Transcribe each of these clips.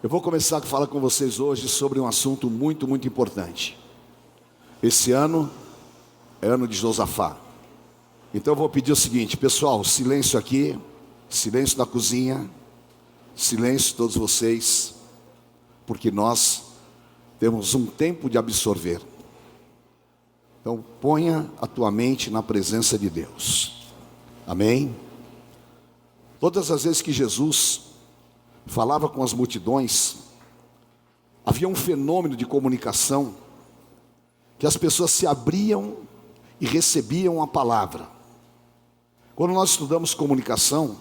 Eu vou começar a falar com vocês hoje sobre um assunto muito importante. Esse ano é ano de Josafá. Então eu vou pedir o seguinte, pessoal, silêncio aqui, silêncio na cozinha, silêncio todos vocês, porque nós temos um tempo de absorver. Então ponha a tua mente na presença de Deus. Amém? Todas as vezes que Jesus falava com as multidões, havia um fenômeno de comunicação, que as pessoas se abriam e recebiam a palavra. Quando nós estudamos comunicação,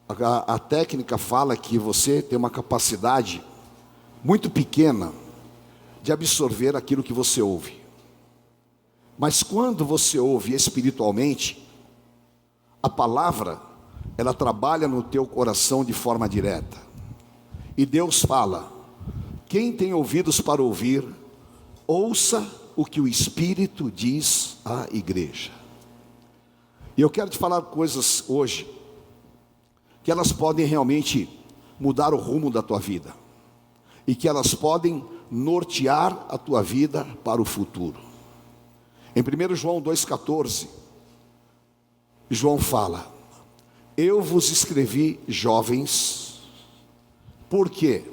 a técnica fala que você tem uma capacidade muito pequena de absorver aquilo que você ouve. Mas quando você ouve espiritualmente, a palavra, ela trabalha no teu coração de forma direta. E Deus fala: quem tem ouvidos para ouvir, ouça o que o Espírito diz à igreja. E eu quero te falar coisas hoje, que elas podem realmente mudar o rumo da tua vida. E que elas podem nortear a tua vida para o futuro. Em 1 João 2,14, João fala: eu vos escrevi, jovens, porque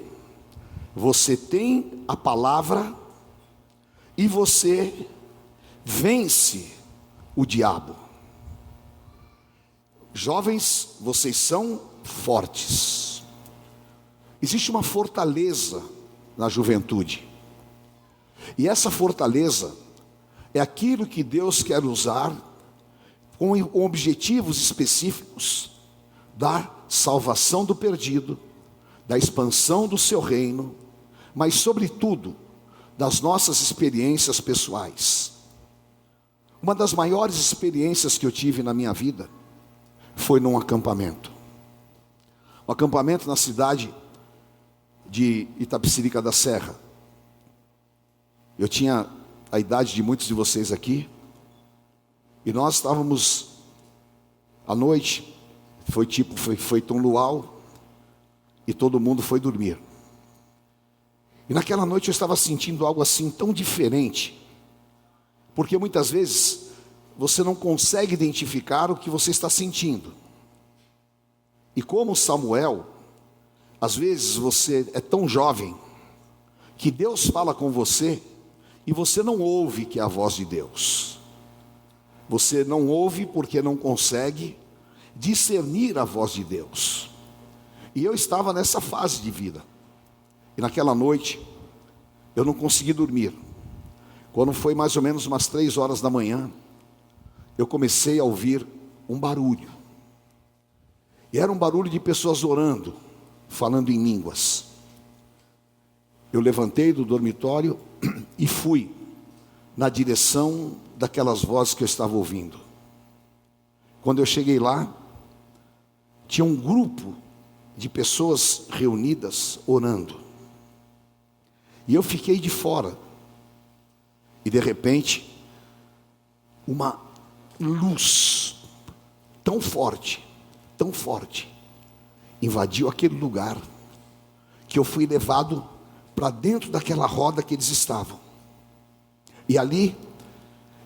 você tem a palavra e você vence o diabo. Jovens, vocês são fortes. Existe uma fortaleza na juventude. E essa fortaleza é aquilo que Deus quer usar com objetivos específicos da salvação do perdido, da expansão do seu reino, mas sobretudo das nossas experiências pessoais. Uma das maiores experiências que eu tive na minha vida foi num acampamento. Um acampamento na cidade de Itapecerica da Serra. Eu tinha a idade de muitos de vocês aqui, e nós estávamos à noite, foi feito um luau, e todo mundo foi dormir. E naquela noite eu estava sentindo algo assim tão diferente, porque muitas vezes você não consegue identificar o que você está sentindo. E como Samuel, às vezes você é tão jovem, que Deus fala com você, e você não ouve que é a voz de Deus. Você não ouve porque não consegue discernir a voz de Deus. E eu estava nessa fase de vida. E naquela noite, eu não consegui dormir. Quando foi mais ou menos umas 3 horas da manhã, eu comecei a ouvir um barulho. E era um barulho de pessoas orando, falando em línguas. Eu levantei do dormitório e fui na direção daquelas vozes que eu estava ouvindo. Quando eu cheguei lá, tinha um grupo de pessoas reunidas orando. E eu fiquei de fora. E de repente, uma luz tão forte, invadiu aquele lugar, que eu fui levado para dentro daquela roda que eles estavam. E ali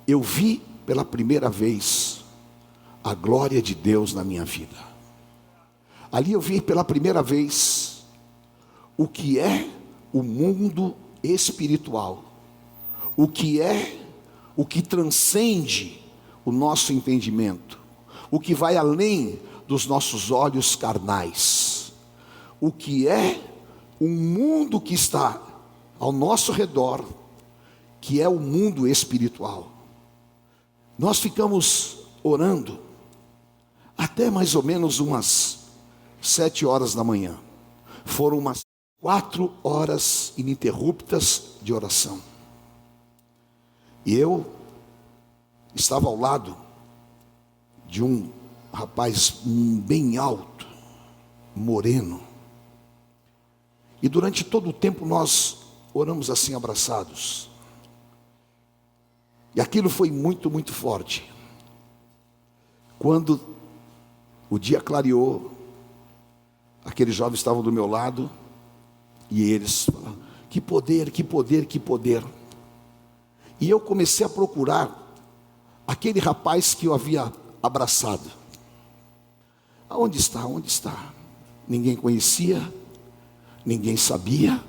eu vi pela primeira vez a glória de Deus na minha vida. Ali eu vi pela primeira vez o que é o mundo espiritual, o que transcende o nosso entendimento, o que vai além dos nossos olhos carnais, o que é um mundo que está ao nosso redor, que é o mundo espiritual. Nós ficamos orando até mais ou menos umas 7 horas da manhã. Foram umas 4 horas ininterruptas de oração. E eu estava ao lado de um rapaz bem alto, moreno. E durante todo o tempo nós oramos assim abraçados. E aquilo foi muito forte. Quando o dia clareou, Aqueles jovens estavam do meu lado, e eles falaram: que poder, que poder, que poder. E eu comecei a procurar aquele rapaz que eu havia abraçado. Aonde está? Onde está? Ninguém conhecia, ninguém sabia,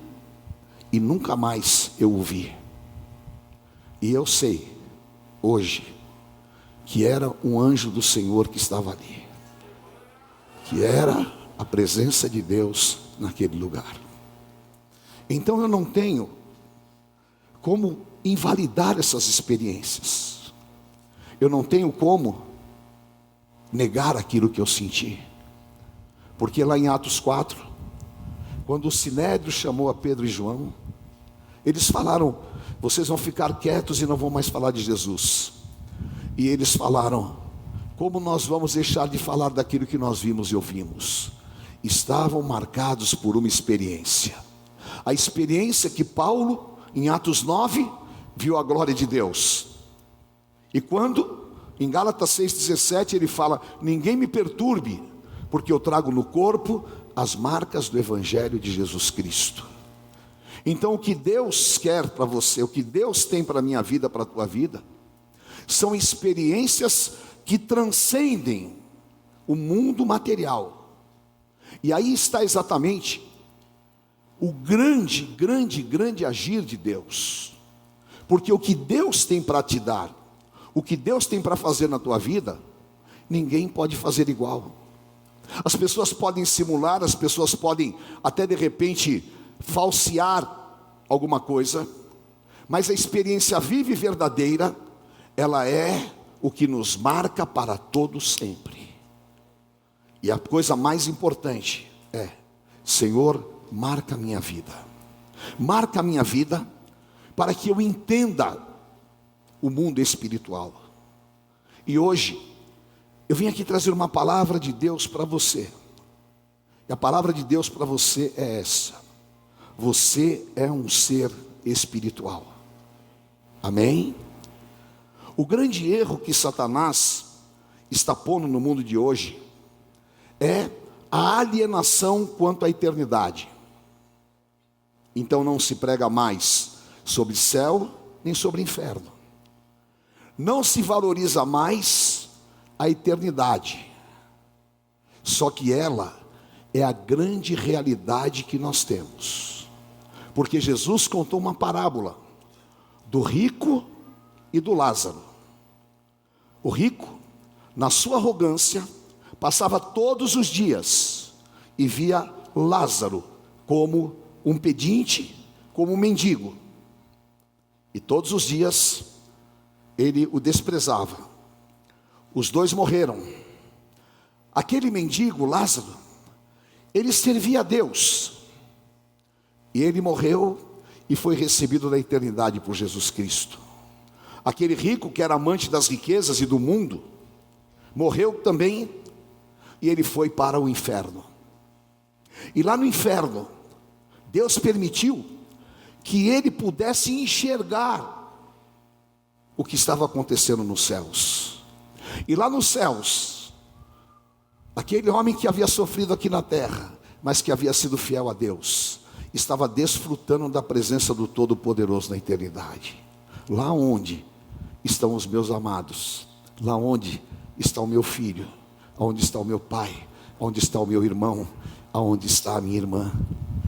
e nunca mais eu o vi. E eu sei, hoje, que era um anjo do Senhor que estava ali, que era a presença de Deus naquele lugar. Então eu não tenho como invalidar essas experiências, eu não tenho como negar aquilo que eu senti, porque lá em Atos 4, quando o Sinédrio chamou a Pedro e João, eles falaram: vocês vão ficar quietos e não vão mais falar de Jesus. E eles falaram: como nós vamos deixar de falar daquilo que nós vimos e ouvimos? Estavam marcados por uma experiência, a experiência que Paulo, em Atos 9, viu a glória de Deus. E quando, em Gálatas 6,17, ele fala: ninguém me perturbe, porque eu trago no corpo as marcas do Evangelho de Jesus Cristo. Então o que Deus quer para você, o que Deus tem para a minha vida, para a tua vida, são experiências que transcendem o mundo material. E aí está exatamente o grande agir de Deus. Porque o que Deus tem para te dar, o que Deus tem para fazer na tua vida, ninguém pode fazer igual. As pessoas podem simular, as pessoas podem até de repente falsear alguma coisa, mas a experiência viva e verdadeira, ela é o que nos marca para todo sempre. E a coisa mais importante é: Senhor, marca a minha vida. Marca a minha vida para que eu entenda o mundo espiritual. E hoje eu vim aqui trazer uma palavra de Deus para você. E a palavra de Deus para você é essa: você é um ser espiritual. Amém? O grande erro que Satanás está pondo no mundo de hoje é a alienação quanto à eternidade. Então não se prega mais sobre céu nem sobre inferno. Não se valoriza mais a eternidade. Só que ela é a grande realidade que nós temos. Porque Jesus contou uma parábola do rico e do Lázaro. O rico, na sua arrogância, passava todos os dias e via Lázaro como um pedinte, como um mendigo. E todos os dias ele o desprezava. Os dois morreram. Aquele mendigo, Lázaro, ele servia a Deus. E ele morreu e foi recebido na eternidade por Jesus Cristo. Aquele rico, que era amante das riquezas e do mundo, morreu também, e ele foi para o inferno. E lá no inferno, Deus permitiu que ele pudesse enxergar o que estava acontecendo nos céus. E lá nos céus, aquele homem que havia sofrido aqui na terra, mas que havia sido fiel a Deus, estava desfrutando da presença do Todo-Poderoso na eternidade. Lá onde estão os meus amados, lá onde está o meu filho, onde está o meu pai, onde está o meu irmão, aonde está a minha irmã.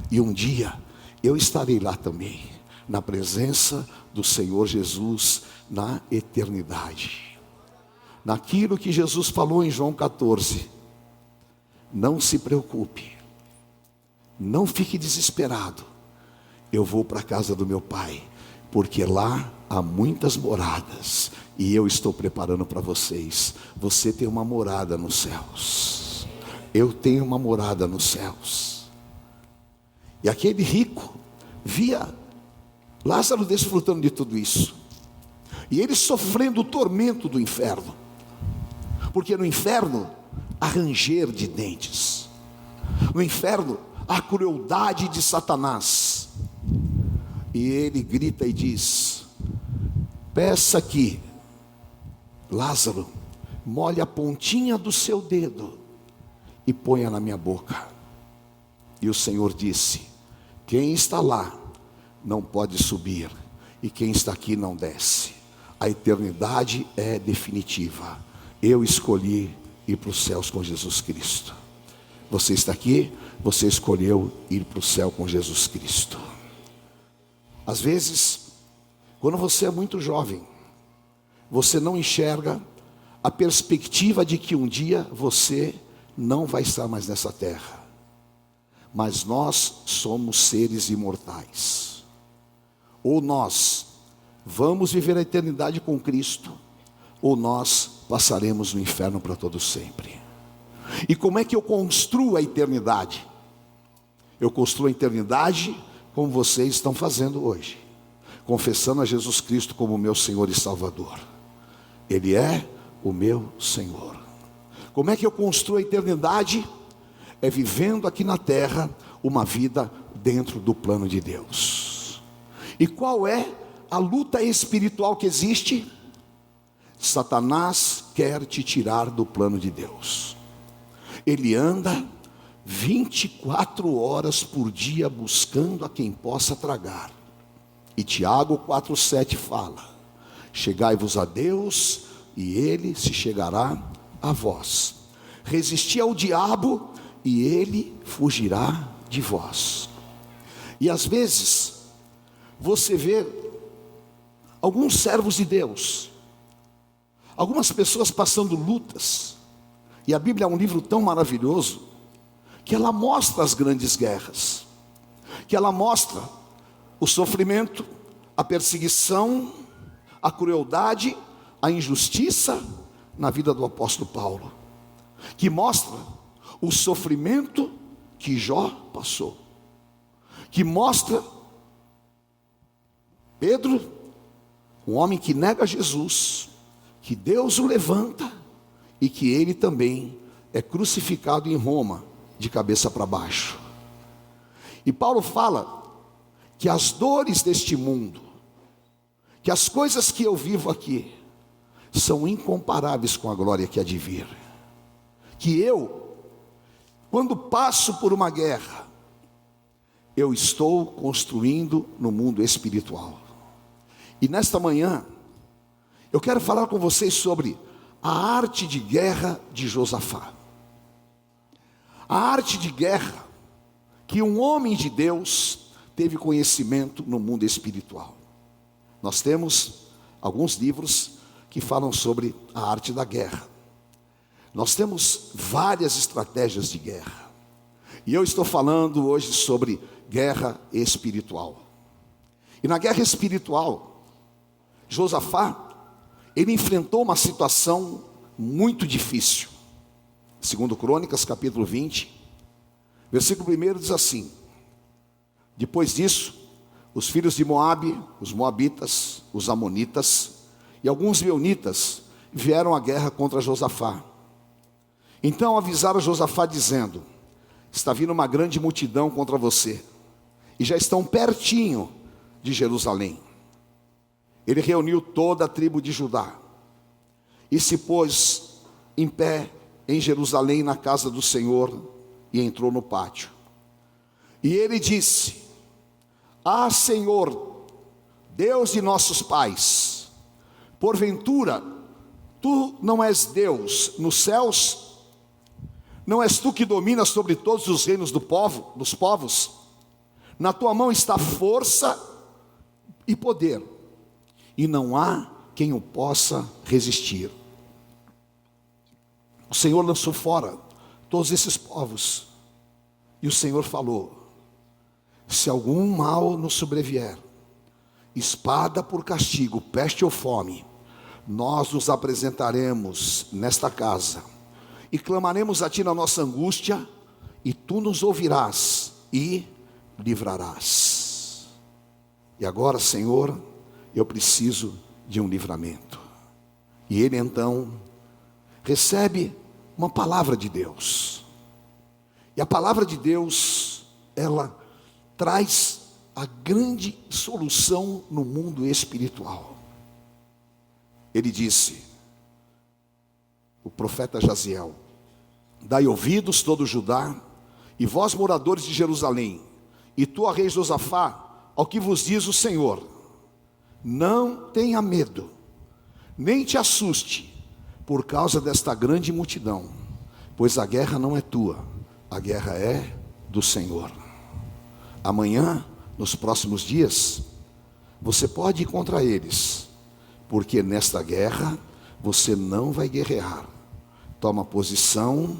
E um dia eu estarei lá também, na presença do Senhor Jesus, na eternidade. Naquilo que Jesus falou em João 14, não se preocupe, não fique desesperado, eu vou para a casa do meu pai, porque lá há muitas moradas, e eu estou preparando para vocês. Você tem uma morada nos céus, eu tenho uma morada nos céus. E aquele rico via Lázaro desfrutando de tudo isso, e ele sofrendo o tormento do inferno, porque no inferno há ranger de dentes, no inferno há crueldade de Satanás. E ele grita e diz: peça aqui, Lázaro, molhe a pontinha do seu dedo e ponha na minha boca. E o Senhor disse: quem está lá não pode subir, e quem está aqui não desce. A eternidade é definitiva. Eu escolhi ir para os céus com Jesus Cristo. Você está aqui, você escolheu ir para o céu com Jesus Cristo. Às vezes, quando você é muito jovem, você não enxerga a perspectiva de que um dia você não vai estar mais nessa terra. Mas nós somos seres imortais. Ou nós vamos viver a eternidade com Cristo, ou nós passaremos no inferno para todo sempre. E como é que eu construo a eternidade? Eu construo a eternidade como vocês estão fazendo hoje, confessando a Jesus Cristo como meu Senhor e Salvador. Ele é o meu Senhor. Como é que eu construo a eternidade? É vivendo aqui na terra uma vida dentro do plano de Deus. E qual é a luta espiritual que existe? Satanás quer te tirar do plano de Deus. Ele anda 24 horas por dia buscando a quem possa tragar. E Tiago 4,7 fala: chegai-vos a Deus, e Ele se chegará a vós. Resisti ao diabo, e ele fugirá de vós. E às vezes você vê alguns servos de Deus, algumas pessoas passando lutas, e a Bíblia é um livro tão maravilhoso, que ela mostra as grandes guerras, que ela mostra o sofrimento, a perseguição, a crueldade, a injustiça na vida do apóstolo Paulo, que mostra o sofrimento que Jó passou, que mostra Pedro, um homem que nega Jesus, que Deus o levanta e que ele também é crucificado em Roma, de cabeça para baixo. E Paulo fala que as dores deste mundo, que as coisas que eu vivo aqui, são incomparáveis com a glória que há de vir. Que eu, quando passo por uma guerra, eu estou construindo no mundo espiritual. E nesta manhã, eu quero falar com vocês sobre a arte de guerra de Josafá. A arte de guerra que um homem de Deus teve conhecimento no mundo espiritual. Nós temos alguns livros que falam sobre a arte da guerra. Nós temos várias estratégias de guerra. E eu estou falando hoje sobre guerra espiritual. E na guerra espiritual, Josafá, ele enfrentou uma situação muito difícil. Segundo Crônicas, capítulo 20, versículo 1 diz assim: depois disso, os filhos de Moabe, os moabitas, os amonitas e alguns meunitas vieram à guerra contra Josafá. Então avisaram Josafá dizendo: está vindo uma grande multidão contra você, e já estão pertinho de Jerusalém. Ele reuniu toda a tribo de Judá e se pôs em pé em Jerusalém, na casa do Senhor, e entrou no pátio. E ele disse: ah, Senhor, Deus de nossos pais, porventura tu não és Deus nos céus? Não és tu que dominas sobre todos os reinos dos povos? Na tua mão está força e poder, e não há quem o possa resistir. O Senhor lançou fora todos esses povos, e o Senhor falou: se algum mal nos sobrevier, espada por castigo, peste ou fome, nós nos apresentaremos nesta casa, e clamaremos a ti na nossa angústia, e tu nos ouvirás e livrarás. E agora, Senhor, eu preciso de um livramento. E ele então recebe uma palavra de Deus. E a palavra de Deus, ela traz a grande solução no mundo espiritual. Ele disse, o profeta Jaziel: dai ouvidos todo Judá, E vós, moradores de Jerusalém, e tu, ó rei Josafá, ao que vos diz o Senhor: não tenha medo, nem te assuste, por causa desta grande multidão, pois a guerra não é tua, a guerra é do Senhor. Amanhã, nos próximos dias, você pode ir contra eles, porque nesta guerra você não vai guerrear. Toma posição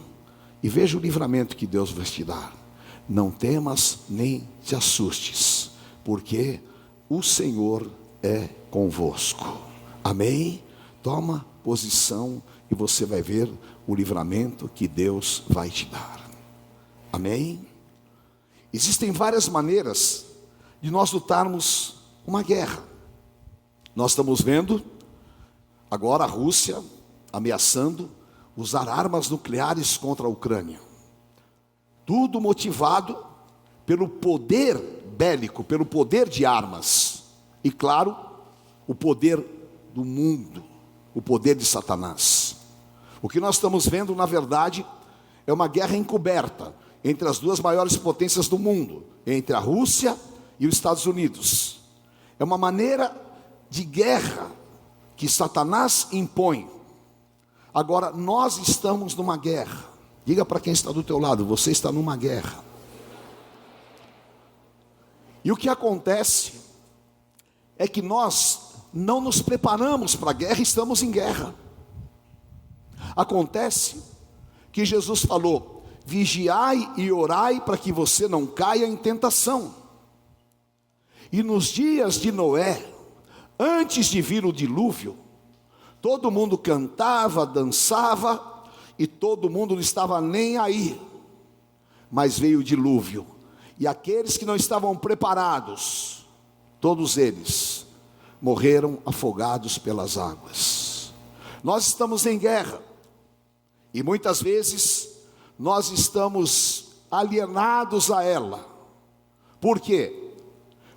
e veja o livramento que Deus vai te dar. Não temas nem te assustes, porque o Senhor é convosco. Amém? Toma posição e você vai ver o livramento que Deus vai te dar. Amém? Existem várias maneiras de nós lutarmos uma guerra. Nós estamos vendo agora a Rússia ameaçando usar armas nucleares contra a Ucrânia. Tudo motivado pelo poder bélico, pelo poder de armas. E claro, o poder do mundo, o poder de Satanás. O que nós estamos vendo, na verdade, é uma guerra encoberta entre as duas maiores potências do mundo, entre a Rússia e os Estados Unidos. É uma maneira de guerra que Satanás impõe. Agora, nós estamos numa guerra. Diga para quem está do teu lado: você está numa guerra. E o que acontece é que nós não nos preparamos para a guerra e estamos em guerra. Acontece que Jesus falou: vigiai e orai para que você não caia em tentação. E nos dias de Noé, antes de vir o dilúvio, todo mundo cantava, dançava, e todo mundo não estava nem aí. Mas veio o dilúvio, e aqueles que não estavam preparados, todos eles morreram afogados pelas águas. Nós estamos em guerra, e muitas vezes nós estamos alienados a ela. Por quê?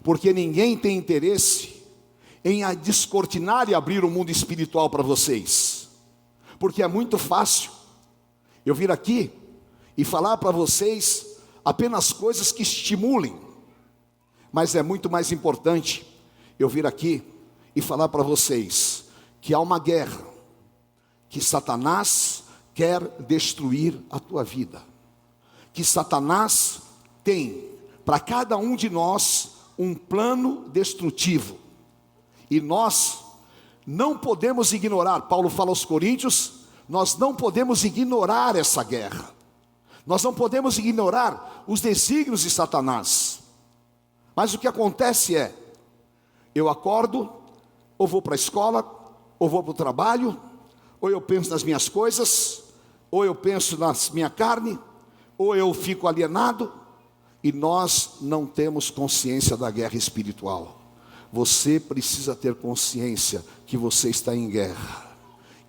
Porque ninguém tem interesse em descortinar e abrir o mundo espiritual para vocês. Porque é muito fácil eu vir aqui e falar para vocês apenas coisas que estimulem. Mas é muito mais importante eu vir aqui e falar para vocês que há uma guerra, que Satanás quer destruir a tua vida, que Satanás tem para cada um de nós um plano destrutivo, e nós não podemos ignorar. Paulo fala aos Coríntios: nós não podemos ignorar essa guerra, nós não podemos ignorar os desígnios de Satanás. Mas o que acontece é, eu acordo, ou vou para a escola, ou vou para o trabalho, ou eu penso nas minhas coisas, ou eu penso na minha carne, ou eu fico alienado, e nós não temos consciência da guerra espiritual. Você precisa ter consciência que você está em guerra,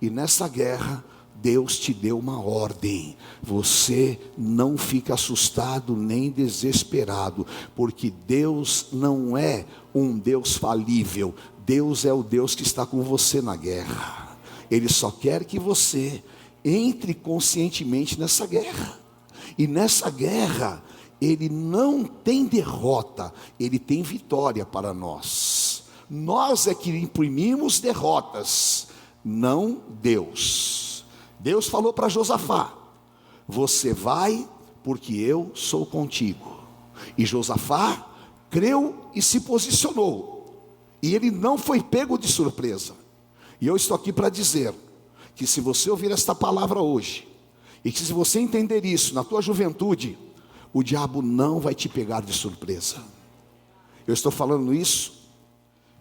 e nessa guerra Deus te deu uma ordem. Você não fica assustado nem desesperado, porque Deus não é um Deus falível. Deus é o Deus que está com você na guerra. Ele só quer que você entre conscientemente nessa guerra. E nessa guerra Ele não tem derrota, Ele tem vitória para nós. Nós é que imprimimos derrotas, não Deus. Deus falou para Josafá: você vai porque eu sou contigo. E Josafá creu e se posicionou, e ele não foi pego de surpresa. E eu estou aqui para dizer que se você ouvir esta palavra hoje, e que se você entender isso na tua juventude, o diabo não vai te pegar de surpresa. Eu estou falando isso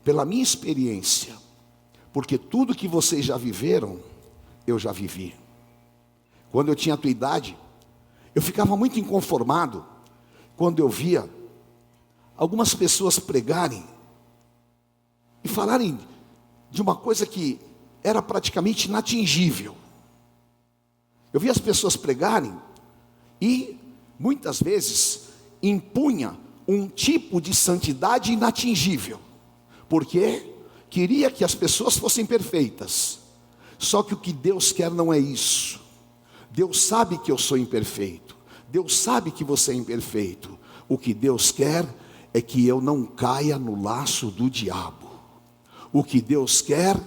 pela minha experiência, porque tudo que vocês já viveram, eu já vivi. Quando eu tinha a tua idade, eu ficava muito inconformado quando eu via algumas pessoas pregarem e falarem de uma coisa que era praticamente inatingível. Eu via as pessoas pregarem e muitas vezes impunha um tipo de santidade inatingível, porque queria que as pessoas fossem perfeitas. Só que o que Deus quer não é isso. Deus sabe que eu sou imperfeito, Deus sabe que você é imperfeito. O que Deus quer é que eu não caia no laço do diabo. O que Deus quer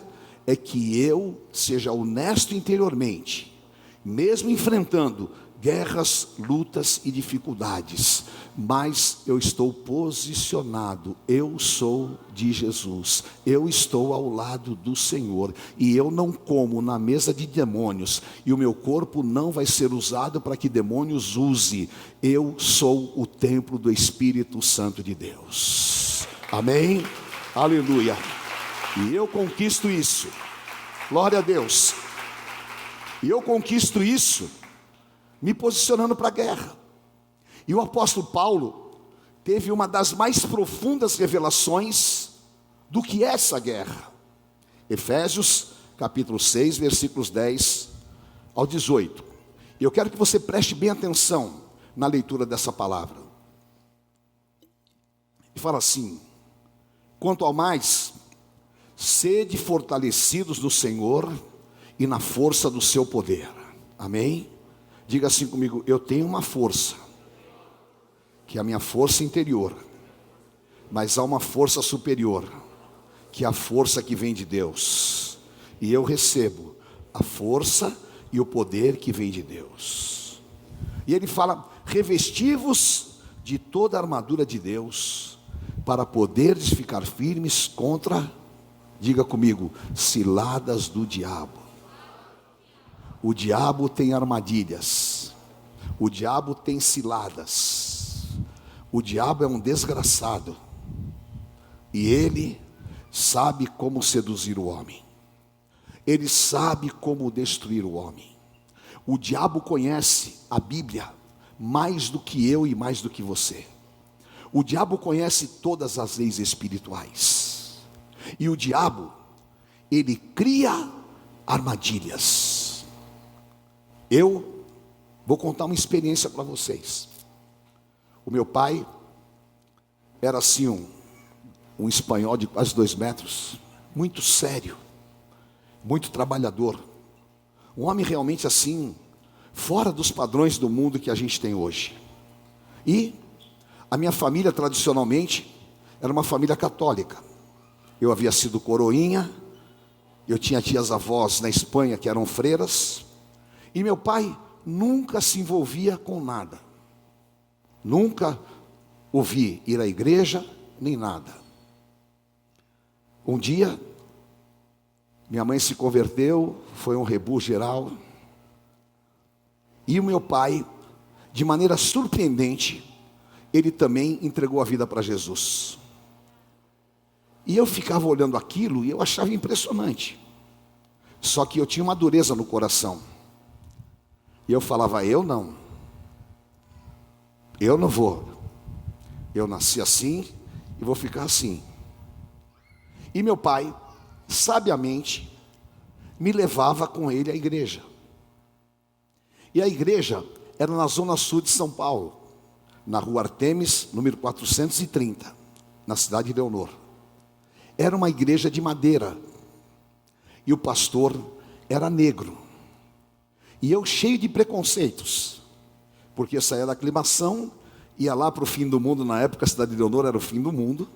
é que eu seja honesto interiormente, mesmo enfrentando guerras, lutas e dificuldades, mas eu estou posicionado, eu sou de Jesus, eu estou ao lado do Senhor, e eu não como na mesa de demônios, e o meu corpo não vai ser usado para que demônios use. Eu sou o templo do Espírito Santo de Deus. Amém? Aleluia. E eu conquisto isso, glória a Deus, e eu conquisto isso me posicionando para a guerra. E o apóstolo Paulo teve uma das mais profundas revelações do que é essa guerra. Efésios capítulo 6, versículos 10 ao 18. E eu quero que você preste bem atenção na leitura dessa palavra. E fala assim: quanto ao mais, sede fortalecidos no Senhor e na força do seu poder. Amém? Diga assim comigo: eu tenho uma força, que é a minha força interior, mas há uma força superior, que é a força que vem de Deus, e eu recebo a força e o poder que vem de Deus. E ele fala: revesti-vos de toda a armadura de Deus, para poderes ficar firmes contra, diga comigo, ciladas do diabo. O diabo tem armadilhas, o diabo tem ciladas, o diabo é um desgraçado, e ele sabe como seduzir o homem, ele sabe como destruir o homem. O diabo conhece a Bíblia mais do que eu e mais do que você. O diabo conhece todas as leis espirituais, e o diabo, ele cria armadilhas. Eu vou contar uma experiência para vocês. O meu pai era assim um espanhol de quase 2 metros, muito sério, muito trabalhador, um homem realmente assim, fora dos padrões do mundo que a gente tem hoje. E a minha família tradicionalmente era uma família católica. Eu havia sido coroinha, eu tinha tias-avós na Espanha que eram freiras, e meu pai nunca se envolvia com nada, nunca ouvi ir à igreja, nem nada. Um dia, minha mãe se converteu, foi um rebu geral, e o meu pai, de maneira surpreendente, ele também entregou a vida para Jesus. E eu ficava olhando aquilo e eu achava impressionante, só que eu tinha uma dureza no coração. E eu falava: eu não vou, eu nasci assim e vou ficar assim. E meu pai, sabiamente, me levava com ele à igreja. E a igreja era na zona sul de São Paulo, na rua Artemis, número 430, na cidade de Leonor. Era uma igreja de madeira, e o pastor era negro. E eu cheio de preconceitos, porque eu saía da aclimação, ia lá para o fim do mundo. Na época a cidade de Leonor era o fim do mundo,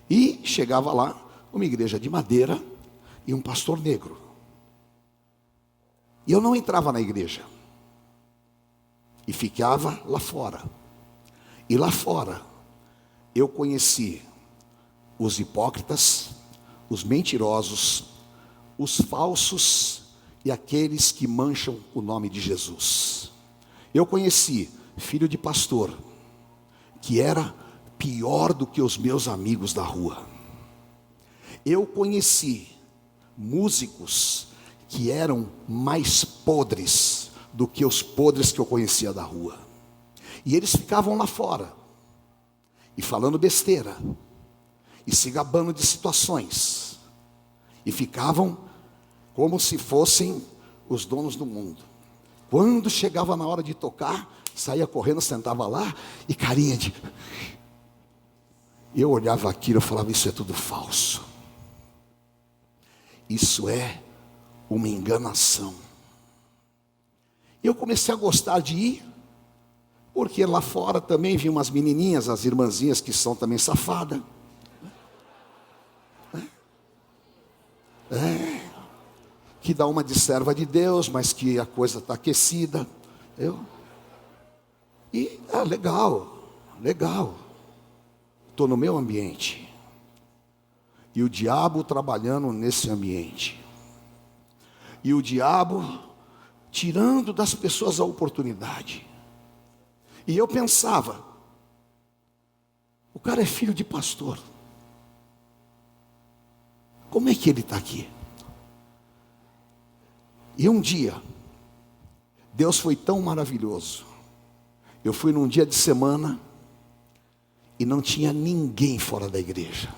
e chegava lá, uma igreja de madeira e um pastor negro. E eu não entrava na igreja, e ficava lá fora. E lá fora eu conheci os hipócritas, os mentirosos, os falsos e aqueles que mancham o nome de Jesus. Eu conheci filho de pastor que era pior do que os meus amigos da rua. Eu conheci músicos que eram mais podres do que os podres que eu conhecia da rua. E eles ficavam lá fora e falando besteira e se gabando de situações, e ficavam como se fossem os donos do mundo. Quando chegava na hora de tocar, saía correndo, sentava lá e carinha de... Eu olhava aquilo e falava: isso é tudo falso, isso é uma enganação. Eu comecei a gostar de ir Porque lá fora também vi umas menininhas, as irmãzinhas que são também safadas. Que dá uma de serva de Deus, mas que a coisa está aquecida. Legal. Estou no meu ambiente. E o diabo trabalhando nesse ambiente. E o diabo tirando das pessoas a oportunidade. E eu pensava, o cara é filho de pastor. Como é que ele está aqui? E um dia, Deus foi tão maravilhoso. Eu fui num dia de semana e não tinha ninguém fora da igreja.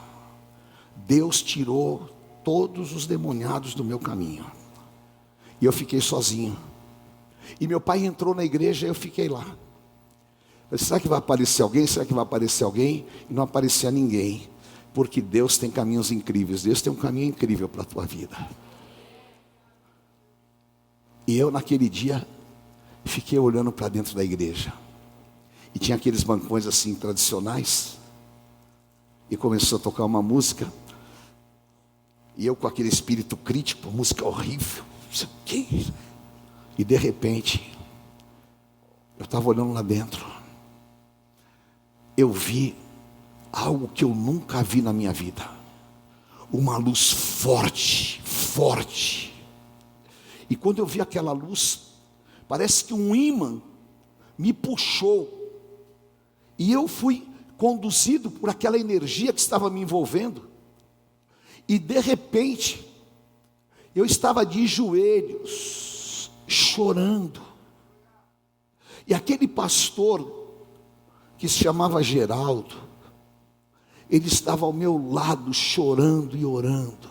Deus tirou todos os demoniados do meu caminho. E eu fiquei sozinho. E meu pai entrou na igreja e eu fiquei lá. Eu disse, será que vai aparecer alguém? Será que vai aparecer alguém? E não aparecia ninguém. Porque Deus tem caminhos incríveis. Deus tem um caminho incrível para a tua vida. E eu naquele dia fiquei olhando para dentro da igreja. E tinha aqueles bancões assim tradicionais. E começou a tocar uma música. E eu com aquele espírito crítico, música horrível. Não sei o que. E de repente, eu estava olhando lá dentro. Eu vi algo que eu nunca vi na minha vida. Uma luz forte. E quando eu vi aquela luz, parece que um ímã me puxou. E eu fui conduzido por aquela energia que estava me envolvendo. E de repente, eu estava de joelhos, chorando. E aquele pastor, que se chamava Geraldo, ele estava ao meu lado, chorando e orando.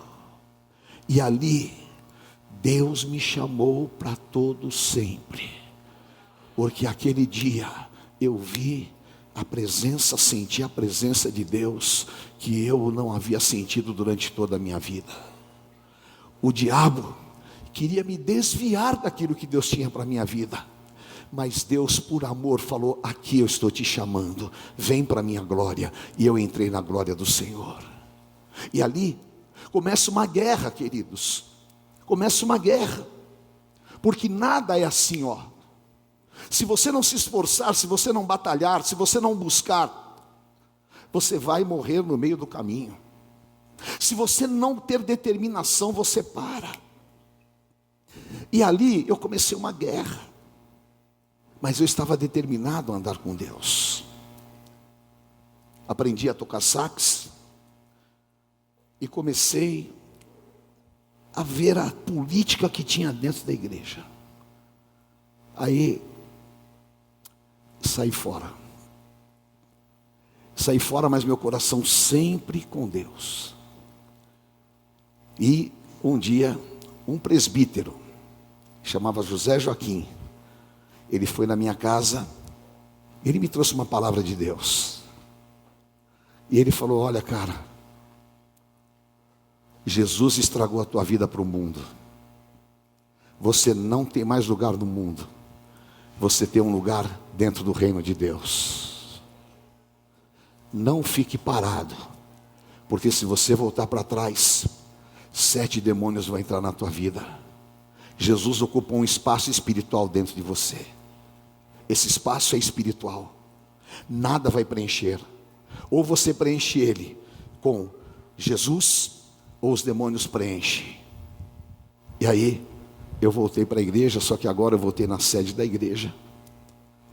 E ali, Deus me chamou para todo sempre. Porque aquele dia, eu vi a presença, senti a presença de Deus, que eu não havia sentido durante toda a minha vida. O diabo queria me desviar daquilo que Deus tinha para a minha vida. Mas Deus, por amor, falou, aqui eu estou te chamando, vem para a minha glória. E eu entrei na glória do Senhor. E ali, começa uma guerra, queridos. Começa uma guerra. Porque nada é assim, ó. Se você não se esforçar, se você não batalhar, se você não buscar, você vai morrer no meio do caminho. Se você não ter determinação, você para. E ali eu comecei uma guerra. Mas eu estava determinado a andar com Deus. Aprendi a tocar sax. E comecei a ver a política que tinha dentro da igreja. Aí, saí fora. Saí fora, mas meu coração sempre com Deus. E um dia, um presbítero, chamava José Joaquim, ele foi na minha casa, ele me trouxe uma palavra de Deus. E ele falou, olha cara, Jesus estragou a tua vida para o mundo. Você não tem mais lugar no mundo. Você tem um lugar dentro do reino de Deus. Não fique parado. Porque se você voltar para trás, 7 demônios vão entrar na tua vida. Jesus ocupou um espaço espiritual dentro de você. Esse espaço é espiritual. Nada vai preencher. Ou você preenche ele com Jesus, ou os demônios preenchem. E aí, eu voltei para a igreja, só que agora eu voltei na sede da igreja,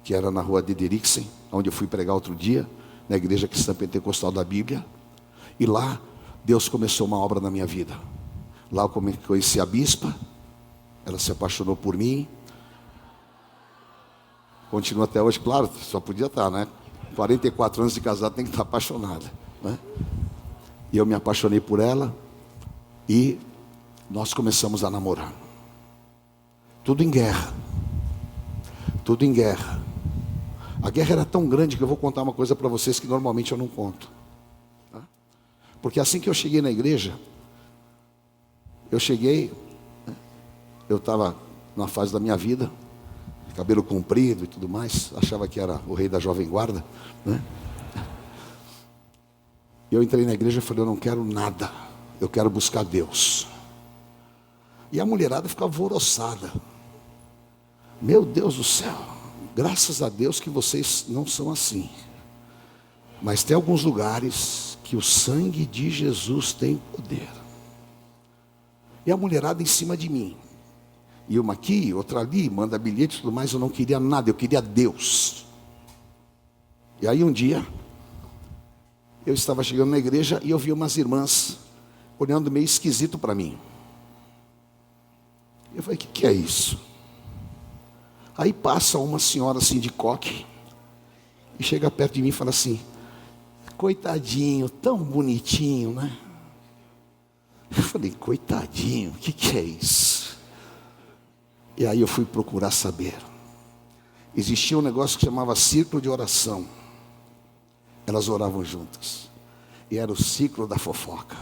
que era na rua de Derixen, onde eu fui pregar outro dia, na igreja cristã pentecostal da Bíblia. E lá, Deus começou uma obra na minha vida. Lá eu conheci a bispa, ela se apaixonou por mim. Continua até hoje, claro, só podia estar, né? 44 anos de casado, tem que estar apaixonada, né? E eu me apaixonei por ela. E nós começamos a namorar. Tudo em guerra. Tudo em guerra. A guerra era tão grande que eu vou contar uma coisa para vocês que normalmente eu não conto. Tá? Porque assim que eu cheguei na igreja, eu estava numa fase da minha vida, cabelo comprido e tudo mais, achava que era o rei da Jovem Guarda, né? Eu entrei na igreja e falei, eu não quero nada, eu quero buscar Deus. E a mulherada ficava alvoroçada. Meu Deus do céu, graças a Deus que vocês não são assim. Mas tem alguns lugares que o sangue de Jesus tem poder. E a mulherada em cima de mim. E uma aqui, outra ali, manda bilhete e tudo mais, eu não queria nada, eu queria Deus. E aí um dia, eu estava chegando na igreja e eu vi umas irmãs olhando meio esquisito para mim. Eu falei, o que é isso? Aí passa uma senhora assim de coque e chega perto de mim e fala assim, coitadinho, tão bonitinho, né? Eu falei, coitadinho, o que é isso? E aí eu fui procurar saber. Existia um negócio que chamava círculo de oração. Elas oravam juntas. E era o ciclo da fofoca.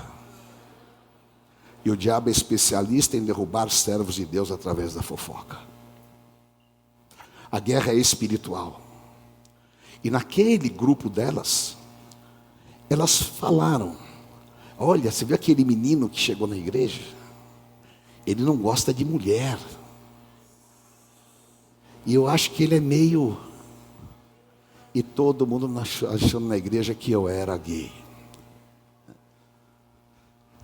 E o diabo é especialista em derrubar servos de Deus através da fofoca. A guerra é espiritual. E naquele grupo delas, elas falaram, olha, você viu aquele menino que chegou na igreja? Ele não gosta de mulher. E eu acho que ele é meio... E todo mundo achando na igreja que eu era gay.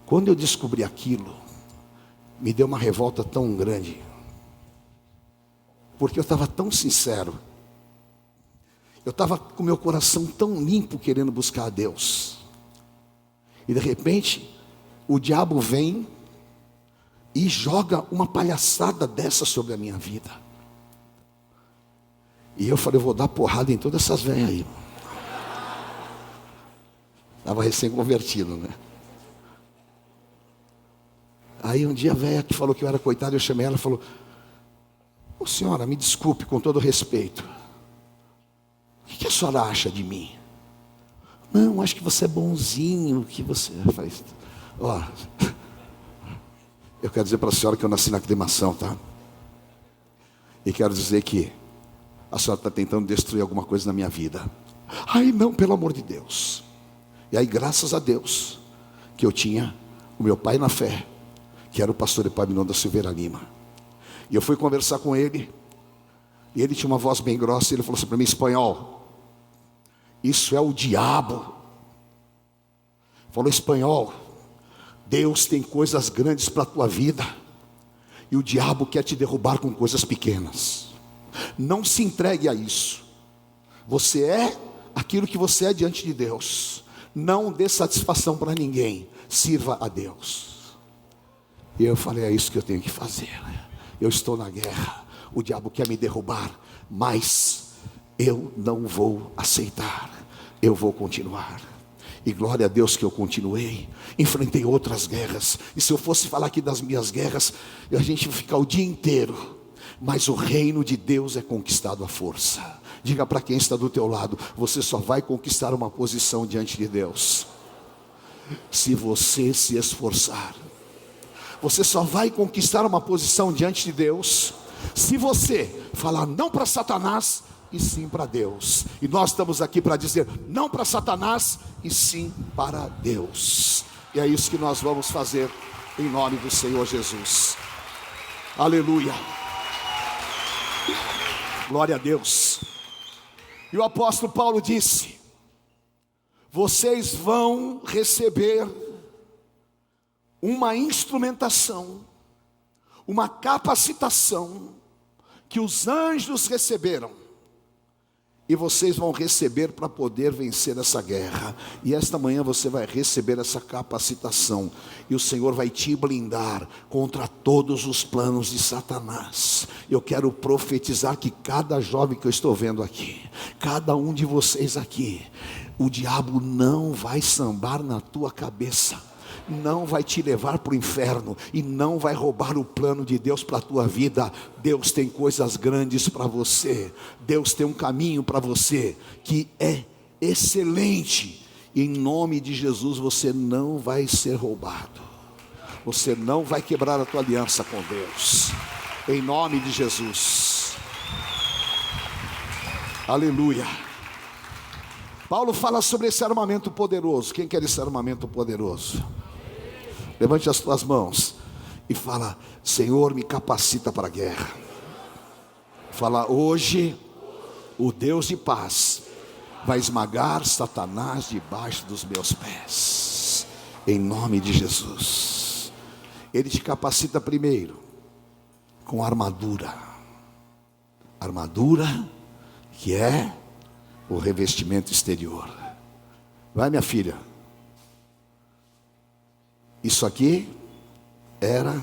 Quando eu descobri aquilo, me deu uma revolta tão grande. Porque eu estava tão sincero. Eu estava com meu coração tão limpo querendo buscar a Deus. E de repente, o diabo vem e joga uma palhaçada dessa sobre a minha vida. E eu falei, eu vou dar porrada em todas essas velhas aí. Estava recém-convertido, né? Aí um dia a velha que falou que eu era coitado, eu chamei ela e falou, ô senhora, me desculpe com todo respeito. O que a senhora acha de mim? Não, acho que você é bonzinho, que você faz. Ó, eu quero dizer para a senhora que eu nasci na aclimação, tá? E quero dizer que a senhora está tentando destruir alguma coisa na minha vida. Ai não, pelo amor de Deus. E aí graças a Deus que eu tinha o meu pai na fé, que era o pastor Epaminondas da Silveira Lima. E eu fui conversar com ele. E ele tinha uma voz bem grossa. E ele falou assim para mim, espanhol, isso é o diabo. Falou, espanhol, Deus tem coisas grandes para a tua vida. E o diabo quer te derrubar com coisas pequenas. Não se entregue a isso. Você é aquilo que você é diante de Deus. Não dê satisfação para ninguém. Sirva a Deus. E eu falei, é isso que eu tenho que fazer. Eu estou na guerra. O diabo quer me derrubar, mas eu não vou aceitar. Eu vou continuar. E glória a Deus que eu continuei. Enfrentei outras guerras. E se eu fosse falar aqui das minhas guerras, a gente vai ficar o dia inteiro. Mas o reino de Deus é conquistado à força. Diga para quem está do teu lado, você só vai conquistar uma posição diante de Deus se você se esforçar. Você só vai conquistar uma posição diante de Deus se você falar não para Satanás e sim para Deus. E nós estamos aqui para dizer não para Satanás e sim para Deus. E é isso que nós vamos fazer em nome do Senhor Jesus. Aleluia. Glória a Deus. E o apóstolo Paulo disse, vocês vão receber uma instrumentação, uma capacitação que os anjos receberam. E vocês vão receber para poder vencer essa guerra. E esta manhã você vai receber essa capacitação. E o Senhor vai te blindar contra todos os planos de Satanás. Eu quero profetizar que cada jovem que eu estou vendo aqui, cada um de vocês aqui, o diabo não vai sambar na tua cabeça. Não vai te levar para o inferno e não vai roubar o plano de Deus para a tua vida. Deus tem coisas grandes para você. Deus tem um caminho para você que é excelente. E em nome de Jesus você não vai ser roubado. Você não vai quebrar a tua aliança com Deus. Em nome de Jesus. Aleluia. Paulo fala sobre esse armamento poderoso. Quem quer esse armamento poderoso? Levante as tuas mãos e fala: Senhor, me capacita para a guerra. Fala: hoje o Deus de paz vai esmagar Satanás debaixo dos meus pés, em nome de Jesus. Ele te capacita primeiro com armadura, que é o revestimento exterior. Vai, minha filha. Isso aqui era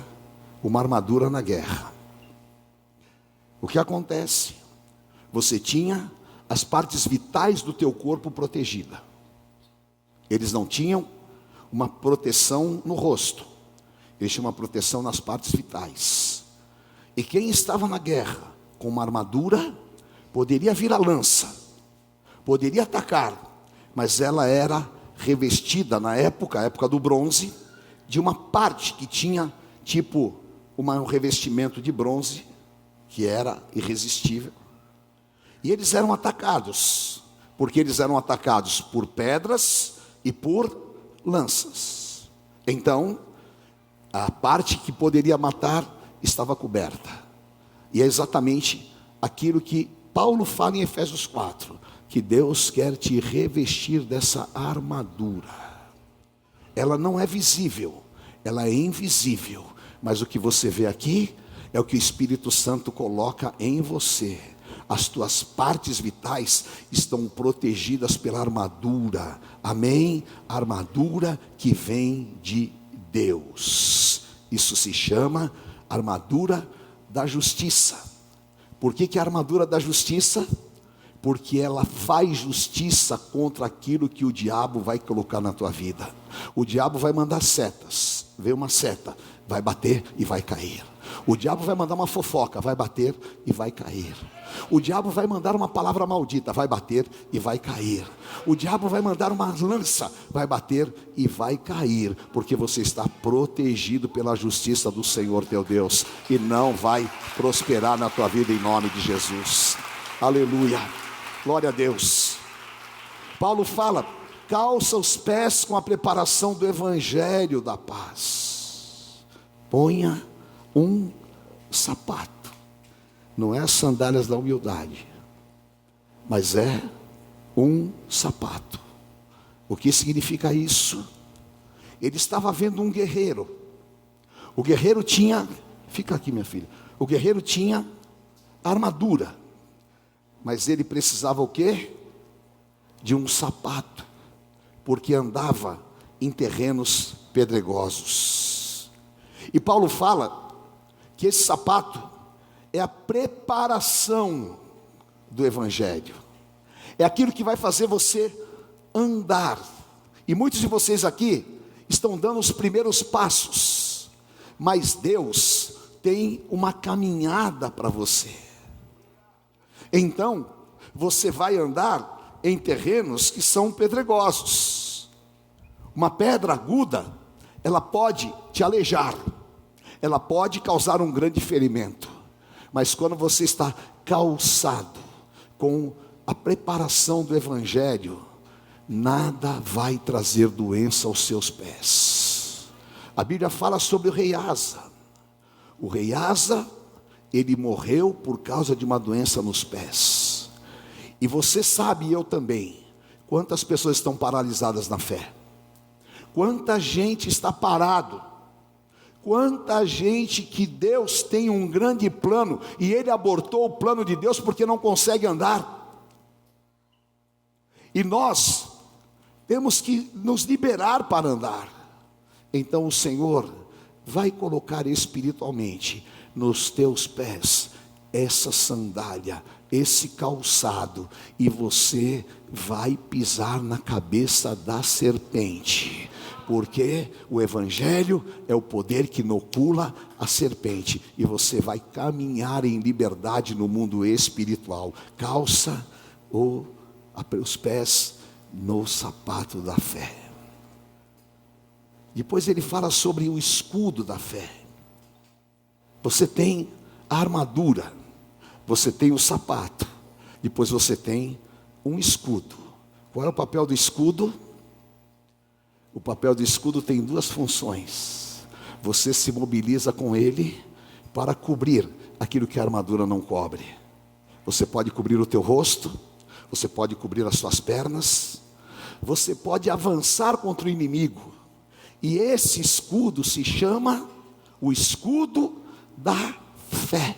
uma armadura na guerra. O que acontece? Você tinha as partes vitais do teu corpo protegidas. Eles não tinham uma proteção no rosto, eles tinham uma proteção nas partes vitais. E quem estava na guerra com uma armadura poderia vir a lança, poderia atacar, mas ela era revestida na época, a época do bronze, de uma parte que tinha tipo um revestimento de bronze que era irresistível. E eles eram atacados, porque eles eram atacados por pedras e por lanças. Então, a parte que poderia matar estava coberta. E é exatamente aquilo que Paulo fala em Efésios 4, que Deus quer te revestir dessa armadura. Ela não é visível, ela é invisível, mas o que você vê aqui é o que o Espírito Santo coloca em você. As tuas partes vitais estão protegidas pela armadura, amém? A armadura que vem de Deus. Isso se chama armadura da justiça. Por que a armadura da justiça? Porque ela faz justiça contra aquilo que o diabo vai colocar na tua vida. O diabo vai mandar setas, vê uma seta, vai bater e vai cair. O diabo vai mandar uma fofoca, vai bater e vai cair. O diabo vai mandar uma palavra maldita, vai bater e vai cair. O diabo vai mandar uma lança, vai bater e vai cair, porque você está protegido pela justiça do Senhor teu Deus, e não vai prosperar na tua vida em nome de Jesus. Aleluia, glória a Deus. Paulo fala: calça os pés com a preparação do evangelho da paz. Ponha um sapato. Não é as sandálias da humildade, mas é um sapato. O que significa isso? Ele estava vendo um guerreiro. O guerreiro tinha, fica aqui minha filha, o guerreiro tinha armadura, mas ele precisava o quê? De um sapato, porque andava em terrenos pedregosos. E Paulo fala que esse sapato é a preparação do evangelho, é aquilo que vai fazer você andar. E muitos de vocês aqui estão dando os primeiros passos, mas Deus tem uma caminhada para você. Então você vai andar em terrenos que são pedregosos. Uma pedra aguda, ela pode te aleijar, ela pode causar um grande ferimento. Mas quando você está calçado com a preparação do evangelho, nada vai trazer doença aos seus pés. A Bíblia fala sobre o rei Asa. O rei Asa, ele morreu por causa de uma doença nos pés. E você sabe, e eu também, quantas pessoas estão paralisadas na fé. Quanta gente está parado. Quanta gente que Deus tem um grande plano e ele abortou o plano de Deus porque não consegue andar. E nós temos que nos liberar para andar. Então o Senhor vai colocar espiritualmente nos teus pés essa sandália, esse calçado, e você vai pisar na cabeça da serpente. Porque o evangelho é o poder que inocula a serpente, e você vai caminhar em liberdade no mundo espiritual. Calça os pés no sapato da fé. Depois ele fala sobre o escudo da fé. Você tem a armadura, você tem o sapato, Depois você tem um escudo. Qual é o papel do escudo? O papel do escudo tem duas funções. Você se mobiliza com ele para cobrir aquilo que a armadura não cobre. Você pode cobrir o teu rosto, você pode cobrir as suas pernas, você pode avançar contra o inimigo. E esse escudo se chama o escudo da fé.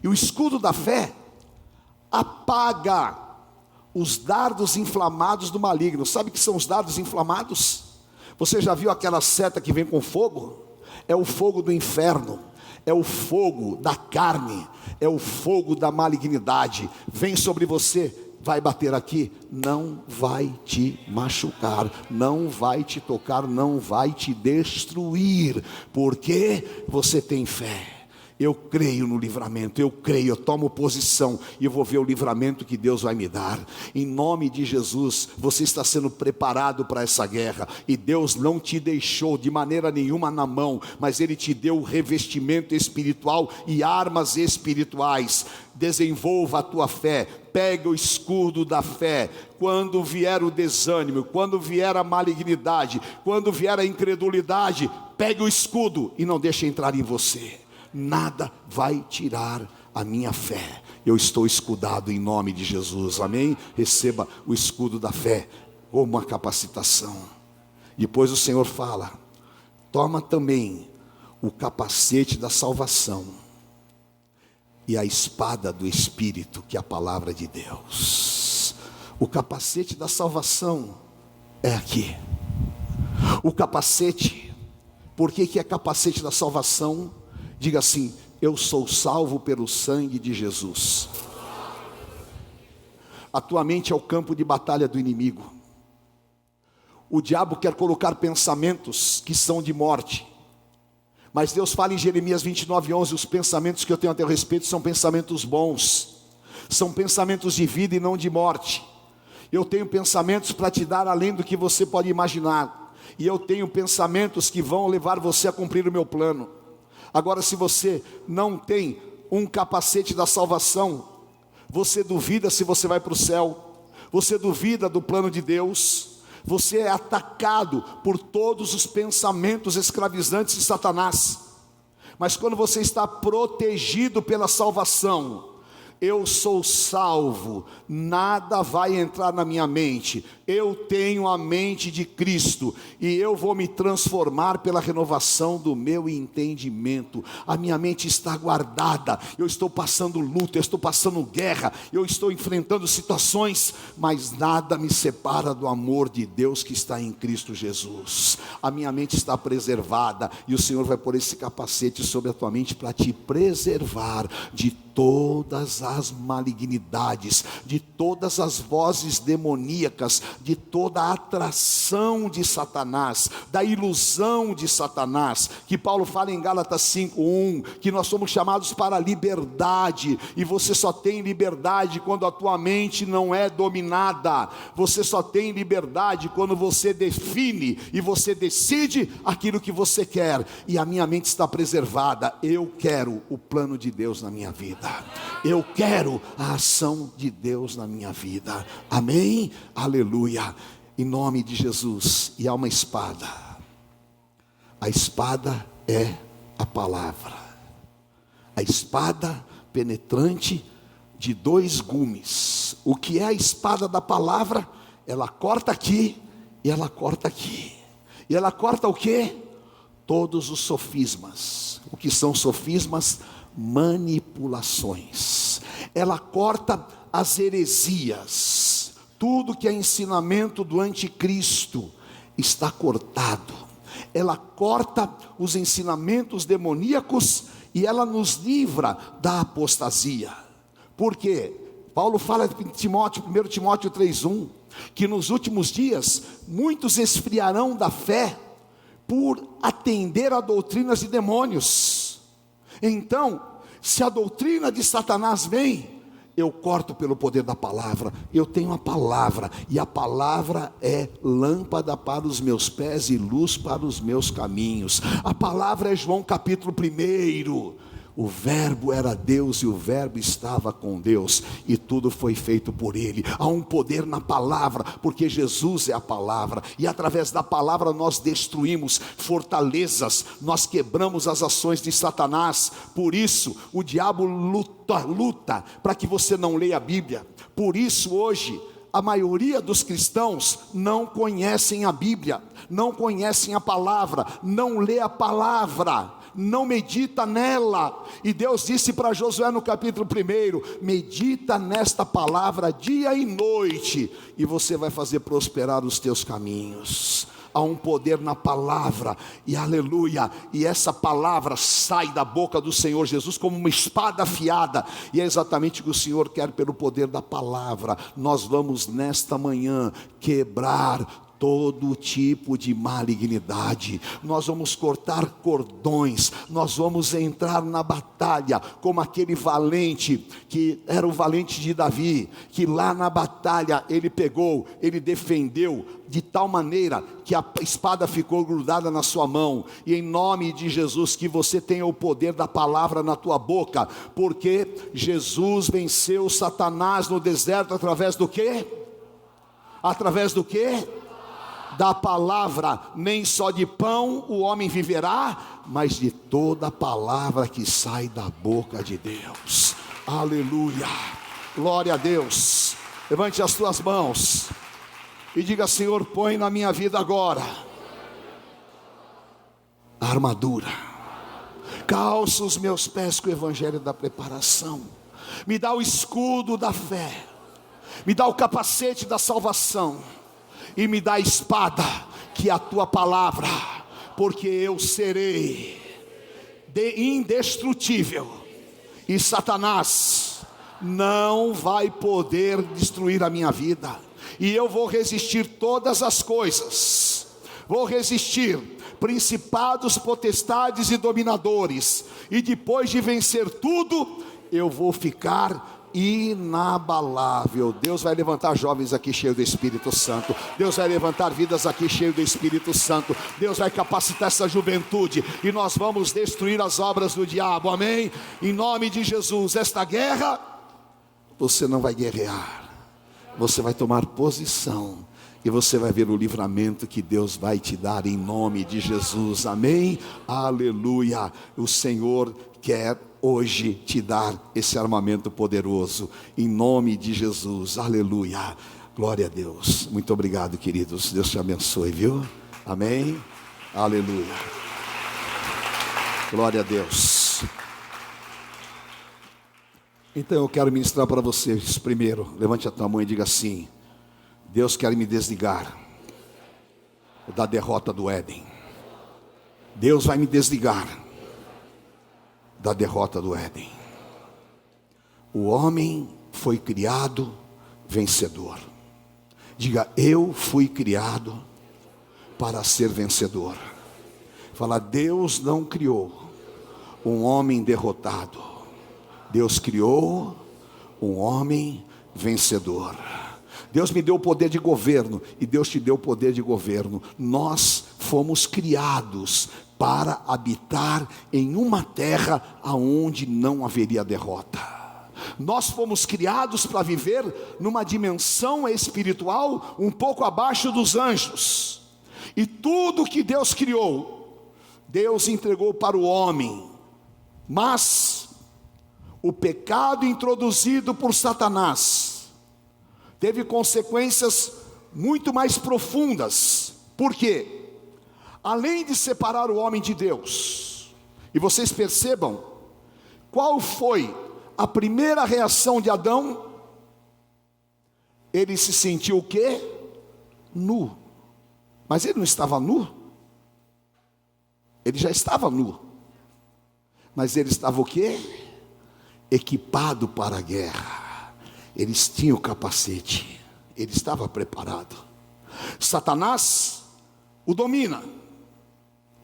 E o escudo da fé apaga os dardos inflamados do maligno. Sabe o que são os dardos inflamados? Você já viu aquela seta que vem com fogo? É o fogo do inferno, é o fogo da carne, é o fogo da malignidade. Vem sobre você, vai bater aqui, não vai te machucar, não vai te tocar, não vai te destruir, porque você tem fé. Eu creio no livramento, eu creio, eu tomo posição e eu vou ver o livramento que Deus vai me dar. Em nome de Jesus, você está sendo preparado para essa guerra. E Deus não te deixou de maneira nenhuma na mão, mas Ele te deu o revestimento espiritual e armas espirituais. Desenvolva a tua fé, pega o escudo da fé. Quando vier o desânimo, quando vier a malignidade, quando vier a incredulidade, pegue o escudo e não deixe entrar em você. Nada vai tirar a minha fé. Eu estou escudado em nome de Jesus, amém? Receba o escudo da fé como uma capacitação. Depois o Senhor fala: toma também o capacete da salvação e a espada do Espírito, que é a palavra de Deus. O capacete da salvação é aqui. O capacete, por que é capacete da salvação? Diga assim: eu sou salvo pelo sangue de Jesus. A tua mente é o campo de batalha do inimigo. O diabo quer colocar pensamentos que são de morte, mas Deus fala em Jeremias 29:11: os pensamentos que eu tenho a teu respeito são pensamentos bons, são pensamentos de vida e não de morte. Eu tenho pensamentos para te dar além do que você pode imaginar, e eu tenho pensamentos que vão levar você a cumprir o meu plano. Agora, se você não tem um capacete da salvação, você duvida se você vai para o céu, você duvida do plano de Deus, você é atacado por todos os pensamentos escravizantes de Satanás. Mas quando você está protegido pela salvação, eu sou salvo, nada vai entrar na minha mente, eu tenho a mente de Cristo, e eu vou me transformar pela renovação do meu entendimento. A minha mente está guardada, eu estou passando luta, eu estou passando guerra, eu estou enfrentando situações, mas nada me separa do amor de Deus que está em Cristo Jesus. A minha mente está preservada, e o Senhor vai pôr esse capacete sobre a tua mente para te preservar de todas as malignidades, de todas as vozes demoníacas, de toda a atração de Satanás, da ilusão de Satanás, que Paulo fala em Gálatas 5:1, que nós somos chamados para a liberdade, e você só tem liberdade quando a tua mente não é dominada. Você só tem liberdade quando você define e você decide aquilo que você quer. E a minha mente está preservada. Eu quero o plano de Deus na minha vida, eu quero a ação de Deus na minha vida, amém? Aleluia, em nome de Jesus. E há uma espada, a espada é a palavra, a espada penetrante de 2 gumes. O que é a espada da palavra? Ela corta aqui e ela corta aqui, e ela corta o que? Todos os sofismas. O que são sofismas? Manipulações. Ela corta as heresias, tudo que é ensinamento do anticristo está cortado. Ela corta os ensinamentos demoníacos e ela nos livra da apostasia. Por quê? Paulo fala em Timóteo, 1 Timóteo 3:1, que nos últimos dias muitos esfriarão da fé por atender a doutrinas de demônios. Então, se a doutrina de Satanás vem, eu corto pelo poder da palavra. Eu tenho a palavra, e a palavra é lâmpada para os meus pés e luz para os meus caminhos. A palavra é João capítulo 1. O verbo era Deus e o verbo estava com Deus, e tudo foi feito por ele. Há um poder na palavra, porque Jesus é a palavra, e através da palavra nós destruímos fortalezas, nós quebramos as ações de Satanás. Por isso o diabo luta para que você não leia a Bíblia. Por isso hoje a maioria dos cristãos não conhecem a Bíblia, não conhecem a palavra, não lê a palavra, não medita nela. E Deus disse para Josué no capítulo 1: medita nesta palavra dia e noite, e você vai fazer prosperar os teus caminhos. Há um poder na palavra, e aleluia, e essa palavra sai da boca do Senhor Jesus como uma espada afiada, e é exatamente o que o Senhor quer pelo poder da palavra. Nós vamos nesta manhã quebrar todo tipo de malignidade, nós vamos cortar cordões, nós vamos entrar na batalha, como aquele valente, que era o valente de Davi, que lá na batalha ele defendeu, de tal maneira que a espada ficou grudada na sua mão. E em nome de Jesus, que você tenha o poder da palavra na tua boca, porque Jesus venceu Satanás no deserto através do quê? Através do quê? Da palavra. Nem só de pão o homem viverá, mas de toda a palavra que sai da boca de Deus. Aleluia, glória a Deus. Levante as tuas mãos e diga: Senhor, põe na minha vida agora a armadura, calça os meus pés com o evangelho da preparação, me dá o escudo da fé, me dá o capacete da salvação, e me dá a espada, que é a tua palavra, porque eu serei indestrutível, e Satanás não vai poder destruir a minha vida, e eu vou resistir todas as coisas, vou resistir principados, potestades e dominadores, e depois de vencer tudo, eu vou ficar inabalável. Deus vai levantar jovens aqui cheios do Espírito Santo, Deus vai levantar vidas aqui cheios do Espírito Santo, Deus vai capacitar essa juventude, e nós vamos destruir as obras do diabo, amém? Em nome de Jesus. Esta guerra, você não vai guerrear, você vai tomar posição, e você vai ver o livramento que Deus vai te dar em nome de Jesus, amém? Aleluia. O Senhor quer hoje te dar esse armamento poderoso, em nome de Jesus, aleluia, glória a Deus. Muito obrigado, queridos, Deus te abençoe, viu? Amém, aleluia, glória a Deus. Então eu quero ministrar para vocês. Primeiro, levante a tua mão e diga assim: Deus quer me desligar da derrota do Éden. Deus vai me desligar da derrota do Éden. O homem foi criado vencedor. Diga: eu fui criado para ser vencedor. Fala: Deus não criou um homem derrotado, Deus criou um homem vencedor. Deus me deu o poder de governo, e Deus te deu o poder de governo. Nós fomos criados para habitar em uma terra aonde não haveria derrota. Nós fomos criados para viver numa dimensão espiritual um pouco abaixo dos anjos. E tudo que Deus criou, Deus entregou para o homem. Mas o pecado introduzido por Satanás teve consequências muito mais profundas. Por quê? Além de separar o homem de Deus, e vocês percebam, qual foi a primeira reação de Adão? Ele se sentiu o quê? Nu. Mas ele não estava nu? Ele já estava nu. Mas ele estava o quê? Equipado para a guerra. Eles tinham o capacete, ele estava preparado. Satanás o domina.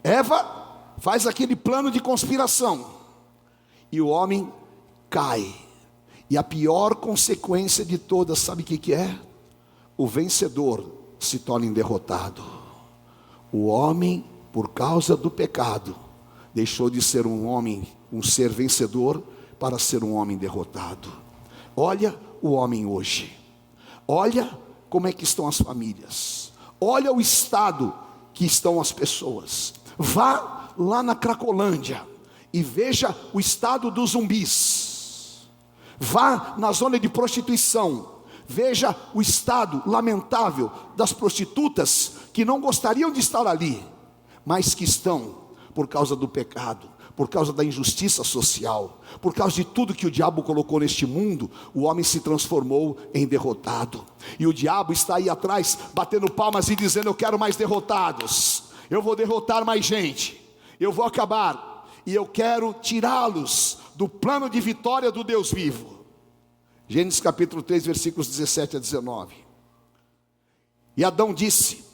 Eva faz aquele plano de conspiração, e o homem cai. E a pior consequência de todas, sabe o que é? O vencedor se torna derrotado. O homem, por causa do pecado, deixou de ser um homem, um ser vencedor, para ser um homem derrotado. Olha o homem hoje, olha como é que estão as famílias, olha o estado que estão as pessoas. Vá lá na Cracolândia e veja o estado dos zumbis. Vá na zona de prostituição, veja o estado lamentável das prostitutas que não gostariam de estar ali, mas que estão por causa do pecado, por causa da injustiça social, por causa de tudo que o diabo colocou neste mundo. O homem se transformou em derrotado, e o diabo está aí atrás, batendo palmas e dizendo: eu quero mais derrotados, eu vou derrotar mais gente, eu vou acabar, e eu quero tirá-los do plano de vitória do Deus vivo. Gênesis capítulo 3, versículos 17 a 19. E Adão disse: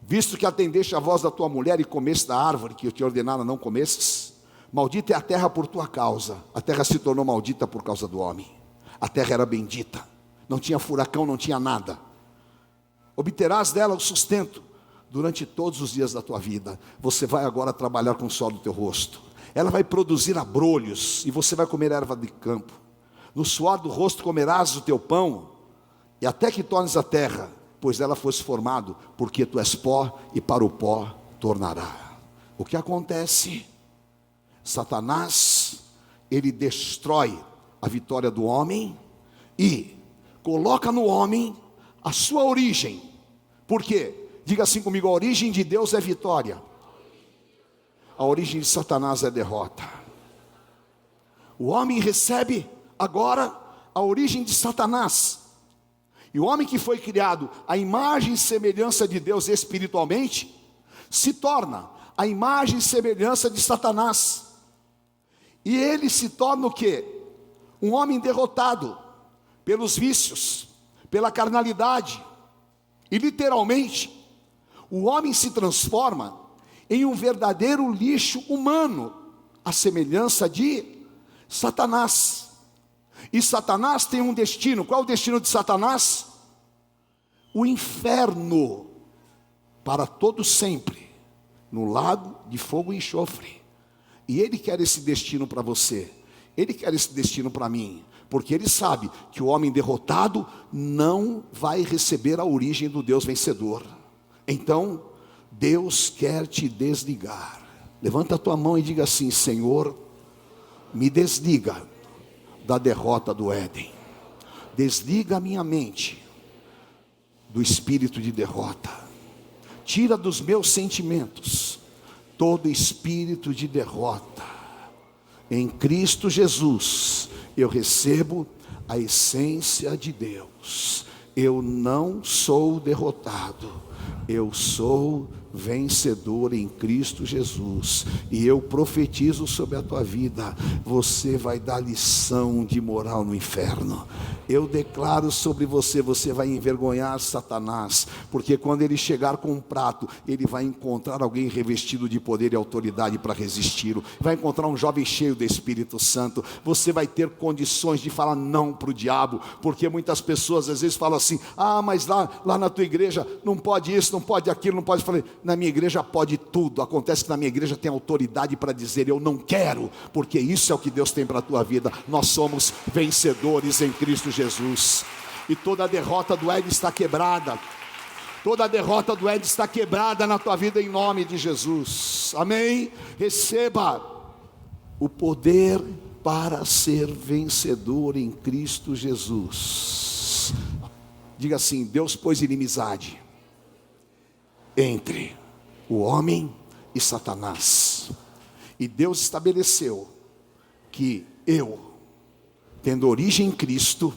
visto que atendeste a voz da tua mulher e comeste da árvore que eu te ordenara não comesses, maldita é a terra por tua causa. A terra se tornou maldita por causa do homem. A terra era bendita, não tinha furacão, não tinha nada. Obterás dela o sustento durante todos os dias da tua vida. Você vai agora trabalhar com o sol do teu rosto. Ela vai produzir abrolhos, e você vai comer erva de campo. No suor do rosto comerás o teu pão, e até que tornes a terra, pois dela foste formado, porque tu és pó, e para o pó tornará. O que acontece? Satanás, ele destrói a vitória do homem, e coloca no homem a sua origem. Por quê? Diga assim comigo: a origem de Deus é vitória, a origem de Satanás é derrota. O homem recebe agora a origem de Satanás. E o homem que foi criado à imagem e semelhança de Deus espiritualmente, se torna a imagem e semelhança de Satanás. E ele se torna o quê? Um homem derrotado pelos vícios, pela carnalidade. E literalmente, o homem se transforma em um verdadeiro lixo humano, à semelhança de Satanás. E Satanás tem um destino. Qual é o destino de Satanás? O inferno, para todo sempre, no lago de fogo e enxofre. E ele quer esse destino para você, ele quer esse destino para mim, porque ele sabe que o homem derrotado não vai receber a origem do Deus vencedor. Então Deus quer te desligar. Levanta a tua mão e diga assim: Senhor, me desliga da derrota do Éden, desliga a minha mente do espírito de derrota, tira dos meus sentimentos todo espírito de derrota. Em Cristo Jesus eu recebo a essência de Deus. Eu não sou derrotado, eu sou vencedor em Cristo Jesus. E eu profetizo sobre a tua vida: você vai dar lição de moral no inferno. Eu declaro sobre você: você vai envergonhar Satanás, porque quando ele chegar com um prato, ele vai encontrar alguém revestido de poder e autoridade para resisti-lo. Vai encontrar um jovem cheio do Espírito Santo. Você vai ter condições de falar não para o diabo, porque muitas pessoas às vezes falam assim: ah, mas lá na tua igreja não pode isso, não pode aquilo, não pode. Falei: na minha igreja pode tudo. Acontece que na minha igreja tem autoridade para dizer: eu não quero, porque isso é o que Deus tem para a tua vida. Nós somos vencedores em Cristo Jesus. E toda a derrota do Éden está quebrada. Toda a derrota do Éden está quebrada na tua vida em nome de Jesus. Amém? Receba o poder para ser vencedor em Cristo Jesus. Diga assim: Deus pôs inimizade entre o homem e Satanás, e Deus estabeleceu que eu, tendo origem em Cristo,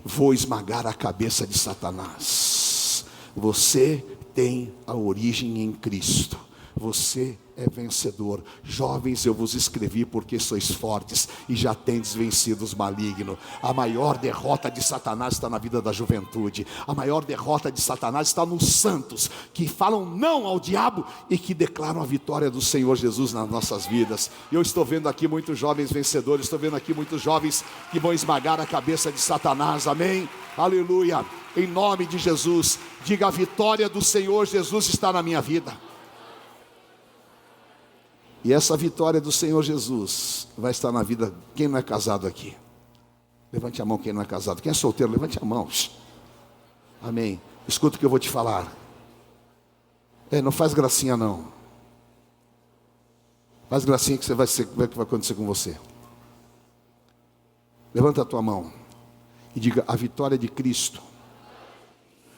vou esmagar a cabeça de Satanás. Você tem a origem em Cristo, você é vencedor. Jovens, eu vos escrevi porque sois fortes e já tendes vencido os malignos. A maior derrota de Satanás está na vida da juventude. A maior derrota de Satanás está nos santos, que falam não ao diabo e que declaram a vitória do Senhor Jesus nas nossas vidas. Eu estou vendo aqui muitos jovens vencedores, estou vendo aqui muitos jovens que vão esmagar a cabeça de Satanás. Amém? Aleluia. Em nome de Jesus, diga: a vitória do Senhor Jesus está na minha vida. E essa vitória do Senhor Jesus vai estar na vida. Quem não é casado aqui? Levante a mão quem não é casado. Quem é solteiro, levante a mão. Amém. Escuta o que eu vou te falar. Não faz gracinha não. Faz gracinha que você vai ver o que vai acontecer com você. Levanta a tua mão e diga: a vitória de Cristo.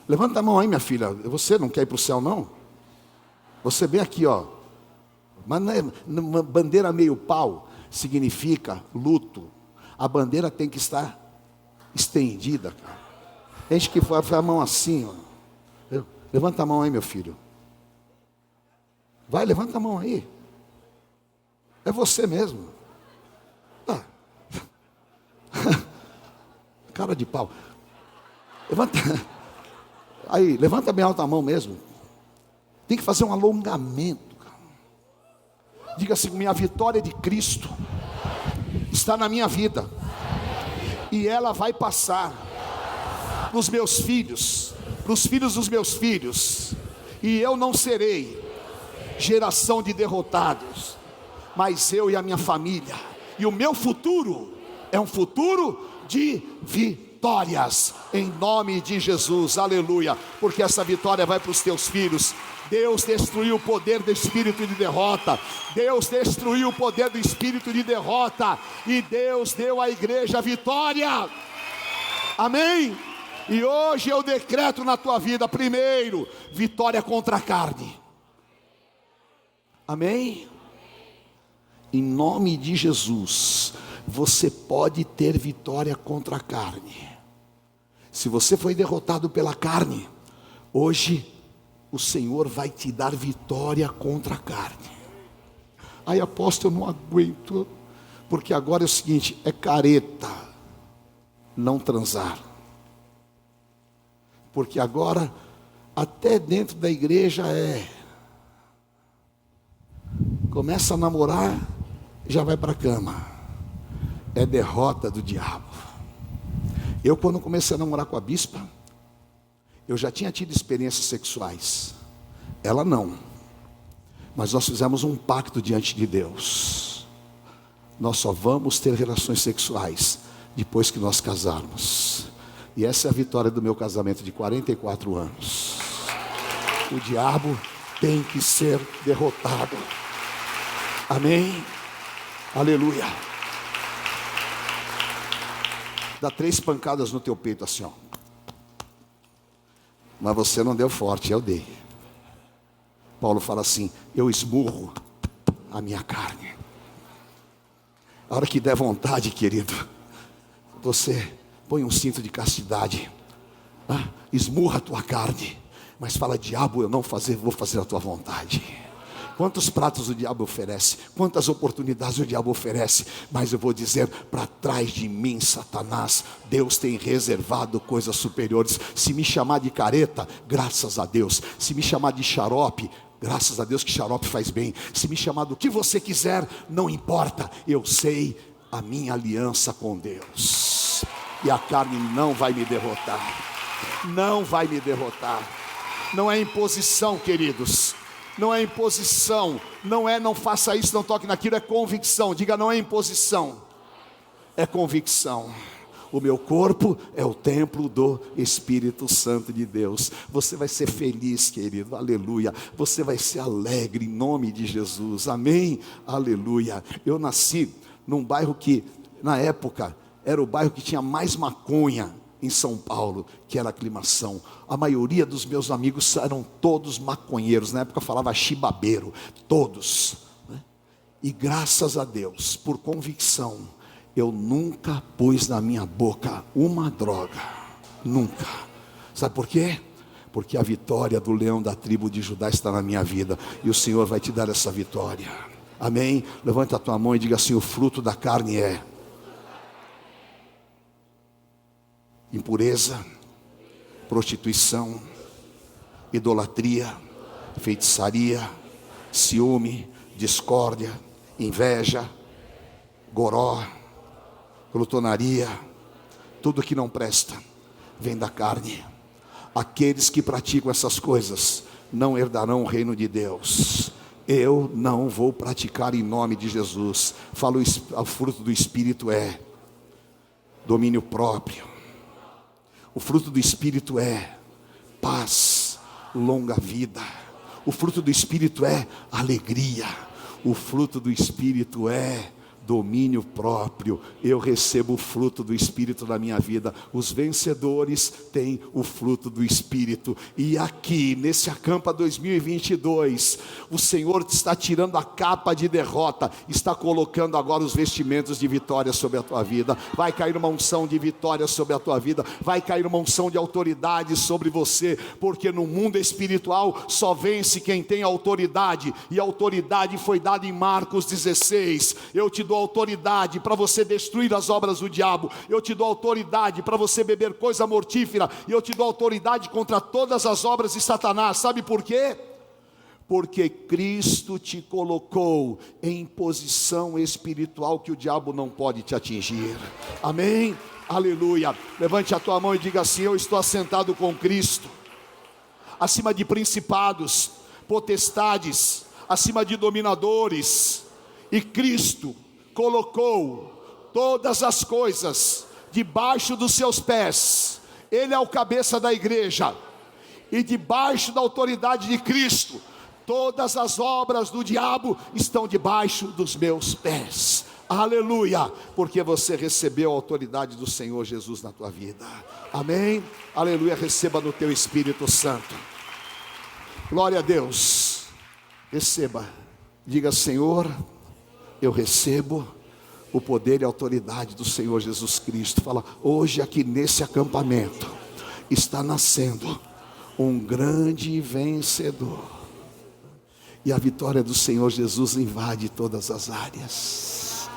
Levanta a mão aí, minha filha. Você não quer ir para o céu não? Você bem aqui, ó. Mas uma bandeira meio pau significa luto. A bandeira tem que estar estendida, cara. Gente que faz a mão assim, ó. Levanta a mão aí, meu filho. Vai, levanta a mão aí. É você mesmo. Ah. Cara de pau. Levanta. Aí, levanta bem alta a mão mesmo. Tem que fazer um alongamento, cara. Diga assim: minha vitória de Cristo está na minha vida. E ela vai passar para os meus filhos, para os filhos dos meus filhos. E eu não serei geração de derrotados, mas eu e a minha família. E o meu futuro é um futuro de vitórias, em nome de Jesus, aleluia. Porque essa vitória vai para os teus filhos. Deus destruiu o poder do espírito de derrota. Deus destruiu o poder do espírito de derrota. E Deus deu à igreja a vitória. Amém? E hoje eu decreto na tua vida: primeiro, vitória contra a carne. Amém? Em nome de Jesus, você pode ter vitória contra a carne. Se você foi derrotado pela carne, hoje o Senhor vai te dar vitória contra a carne. Aí, apóstolo, eu não aguento, porque agora é o seguinte: é careta não transar. Porque agora, até dentro da igreja começa a namorar, já vai para a cama. É derrota do diabo. Eu, quando comecei a namorar com a bispa, eu já tinha tido experiências sexuais. Ela não. Mas nós fizemos um pacto diante de Deus. Nós só vamos ter relações sexuais depois que nós casarmos. E essa é a vitória do meu casamento de 44 anos. O diabo tem que ser derrotado. Amém? Aleluia. Dá 3 pancadas no teu peito assim, ó. Mas você não deu forte, eu dei. Paulo fala assim: eu esmurro a minha carne. A hora que der vontade, querido, você põe um cinto de castidade, esmurra a tua carne, mas fala: diabo, eu não vou fazer a tua vontade. Quantos pratos o diabo oferece, quantas oportunidades o diabo oferece, mas eu vou dizer: para trás de mim, Satanás, Deus tem reservado coisas superiores. Se me chamar de careta, graças a Deus. Se me chamar de xarope, graças a Deus que xarope faz bem. Se me chamar do que você quiser, não importa. Eu sei a minha aliança com Deus, e a carne não vai me derrotar. Não vai me derrotar. Não é imposição, queridos. Não é imposição, não faça isso, não toque naquilo, é convicção. Diga: não é imposição, é convicção. O meu corpo é o templo do Espírito Santo de Deus. Você vai ser feliz, querido, aleluia. Você vai ser alegre em nome de Jesus, amém, aleluia. Eu nasci num bairro que, na época, era o bairro que tinha mais maconha em São Paulo, que era Aclimação. A maioria dos meus amigos eram todos maconheiros. Na época falava chibabeiro, todos, né? E graças a Deus, por convicção, eu nunca pus na minha boca uma droga. Nunca. Sabe por quê? Porque a vitória do leão da tribo de Judá está na minha vida, e o Senhor vai te dar essa vitória. Amém? Levanta a tua mão e diga assim: o fruto da carne é impureza, prostituição, idolatria, feitiçaria, ciúme, discórdia, inveja, goró, glutonaria. Tudo que não presta vem da carne. Aqueles que praticam essas coisas não herdarão o reino de Deus. eu não vou praticar em nome de Jesus. Fala, o fruto do Espírito é domínio próprio. O fruto do Espírito é paz, longa vida. O fruto do Espírito é alegria. O fruto do Espírito é domínio próprio. Eu recebo o fruto do Espírito na minha vida. Os vencedores têm o fruto do Espírito. E aqui, nesse Acampa 2022, o Senhor está tirando a capa de derrota, está colocando agora os vestimentos de vitória sobre a tua vida. Vai cair uma unção de vitória sobre a tua vida. Vai cair uma unção de autoridade sobre você, porque no mundo espiritual só vence quem tem autoridade, e a autoridade foi dada em Marcos 16. Eu te dou autoridade para você destruir as obras do diabo. Eu te dou autoridade para você beber coisa mortífera. E eu te dou autoridade contra todas as obras de Satanás. Sabe por quê? Porque Cristo te colocou em posição espiritual que o diabo não pode te atingir. Amém? Aleluia. Levante a tua mão e diga assim: eu estou assentado com Cristo, acima de principados, potestades, acima de dominadores. E Cristo colocou todas as coisas debaixo dos seus pés. Ele é o cabeça da igreja, e debaixo da autoridade de Cristo, todas as obras do diabo estão debaixo dos meus pés. Aleluia, porque você recebeu a autoridade do Senhor Jesus na tua vida. Amém? Aleluia, receba no teu Espírito Santo. Glória a Deus. Receba, diga: Senhor, eu recebo o poder e a autoridade do Senhor Jesus Cristo. Fala: hoje aqui nesse acampamento está nascendo um grande vencedor, e a vitória do Senhor Jesus invade todas as áreas.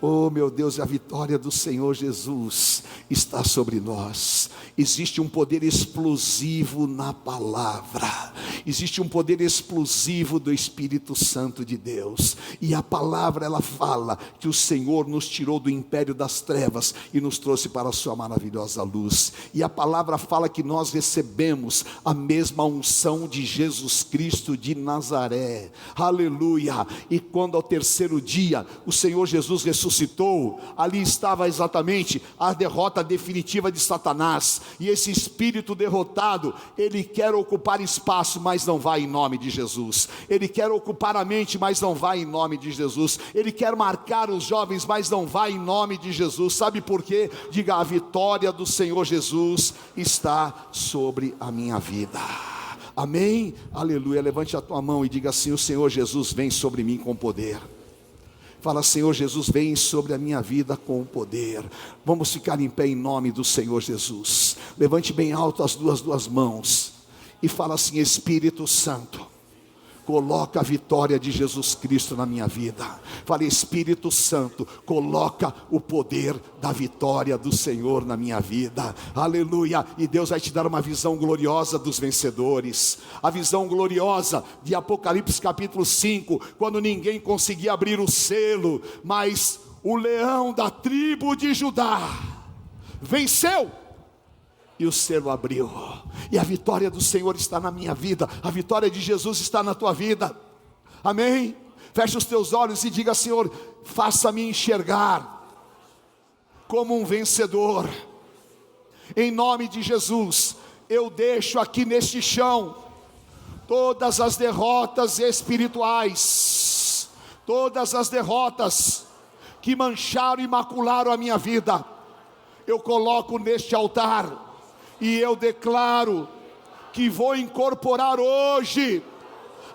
Oh meu Deus, a vitória do Senhor Jesus está sobre nós. Existe um poder explosivo na palavra. Existe um poder explosivo do Espírito Santo de Deus. E a palavra, ela fala que o Senhor nos tirou do império das trevas e nos trouxe para a sua maravilhosa luz. E a palavra fala que nós recebemos a mesma unção de Jesus Cristo de Nazaré. Aleluia. E quando ao terceiro dia o Senhor Jesus ressuscitou, ali estava exatamente a derrota definitiva de Satanás. E esse espírito derrotado, ele quer ocupar espaço, mas não vai em nome de Jesus. Ele quer ocupar a mente, mas não vai em nome de Jesus. Ele quer marcar os jovens, mas não vai em nome de Jesus. Sabe por quê? Diga: a vitória do Senhor Jesus está sobre a minha vida. Amém? Aleluia. Levante a tua mão e diga assim: o Senhor Jesus vem sobre mim com poder. Fala: Senhor Jesus, vem sobre a minha vida com poder. Vamos ficar em pé em nome do Senhor Jesus. Levante bem alto as duas mãos e fala assim: Espírito Santo, coloca a vitória de Jesus Cristo na minha vida. Fala: Espírito Santo, coloca o poder da vitória do Senhor na minha vida. Aleluia. E Deus vai te dar uma visão gloriosa dos vencedores. A visão gloriosa de Apocalipse capítulo 5, quando ninguém conseguia abrir o selo, mas o leão da tribo de Judá venceu, e o selo abriu. E a vitória do Senhor está na minha vida. A vitória de Jesus está na tua vida. Amém? Feche os teus olhos e diga: Senhor, faça-me enxergar como um vencedor. Em nome de Jesus, eu deixo aqui neste chão todas as derrotas espirituais, todas as derrotas que mancharam e macularam a minha vida. Eu coloco neste altar, e eu declaro que vou incorporar hoje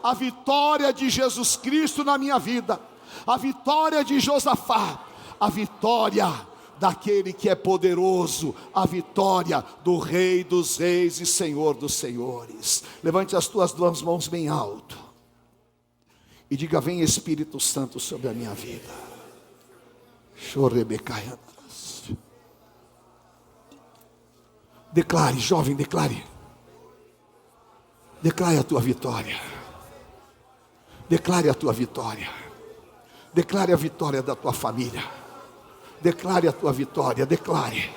a vitória de Jesus Cristo na minha vida, a vitória de Josafá, a vitória daquele que é poderoso, a vitória do Rei dos Reis e Senhor dos Senhores. Levante as tuas duas mãos bem alto e diga: vem Espírito Santo sobre a minha vida. Chorebecaia. Declare, jovem, declare. Declare a tua vitória. Declare a tua vitória. Declare a vitória da tua família. Declare a tua vitória, declare.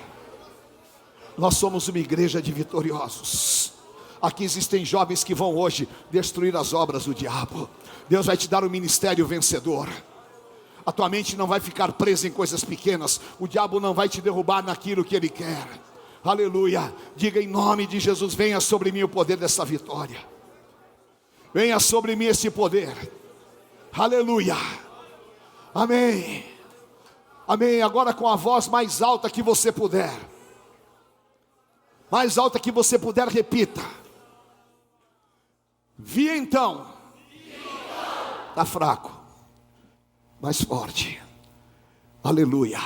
Nós somos uma igreja de vitoriosos. Aqui existem jovens que vão hoje destruir as obras do diabo. Deus vai te dar um ministério vencedor. A tua mente não vai ficar presa em coisas pequenas. O diabo não vai te derrubar naquilo que ele quer. Aleluia. Diga em nome de Jesus: venha sobre mim o poder dessa vitória. Venha sobre mim esse poder. Aleluia. Amém. Amém. Agora com a voz mais alta que você puder. Mais alta que você puder, repita. Vi então. Está fraco. Mais forte. Aleluia.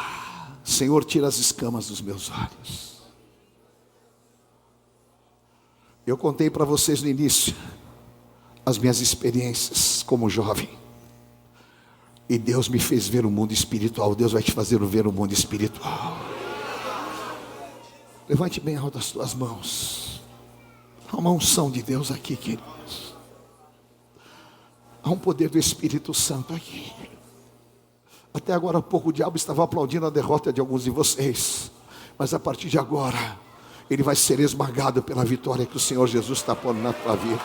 Senhor, tira as escamas dos meus olhos. Eu contei para vocês no início as minhas experiências como jovem. E Deus me fez ver o mundo espiritual. Deus vai te fazer ver o mundo espiritual. Levante bem alto as tuas mãos. Há uma unção de Deus aqui, queridos. Há um poder do Espírito Santo aqui. Até agora há pouco o diabo estava aplaudindo a derrota de alguns de vocês. Mas a partir de agora, ele vai ser esmagado pela vitória que o Senhor Jesus está pondo na tua vida.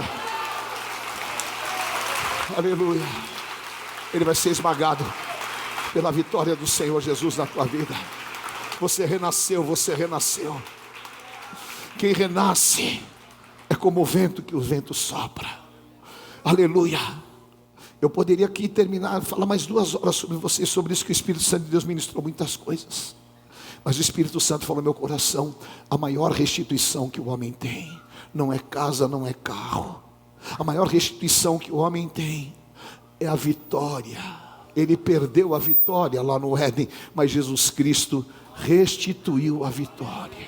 Aleluia. Ele vai ser esmagado pela vitória do Senhor Jesus na tua vida. Você renasceu, você renasceu. Quem renasce é como o vento, que o vento sopra. Aleluia. Eu poderia aqui terminar, falar mais 2 horas sobre você, sobre isso, que o Espírito Santo de Deus ministrou muitas coisas. Mas o Espírito Santo falou no meu coração: a maior restituição que o homem tem não é casa, não é carro. A maior restituição que o homem tem é a vitória. Ele perdeu a vitória lá no Éden, mas Jesus Cristo restituiu a vitória.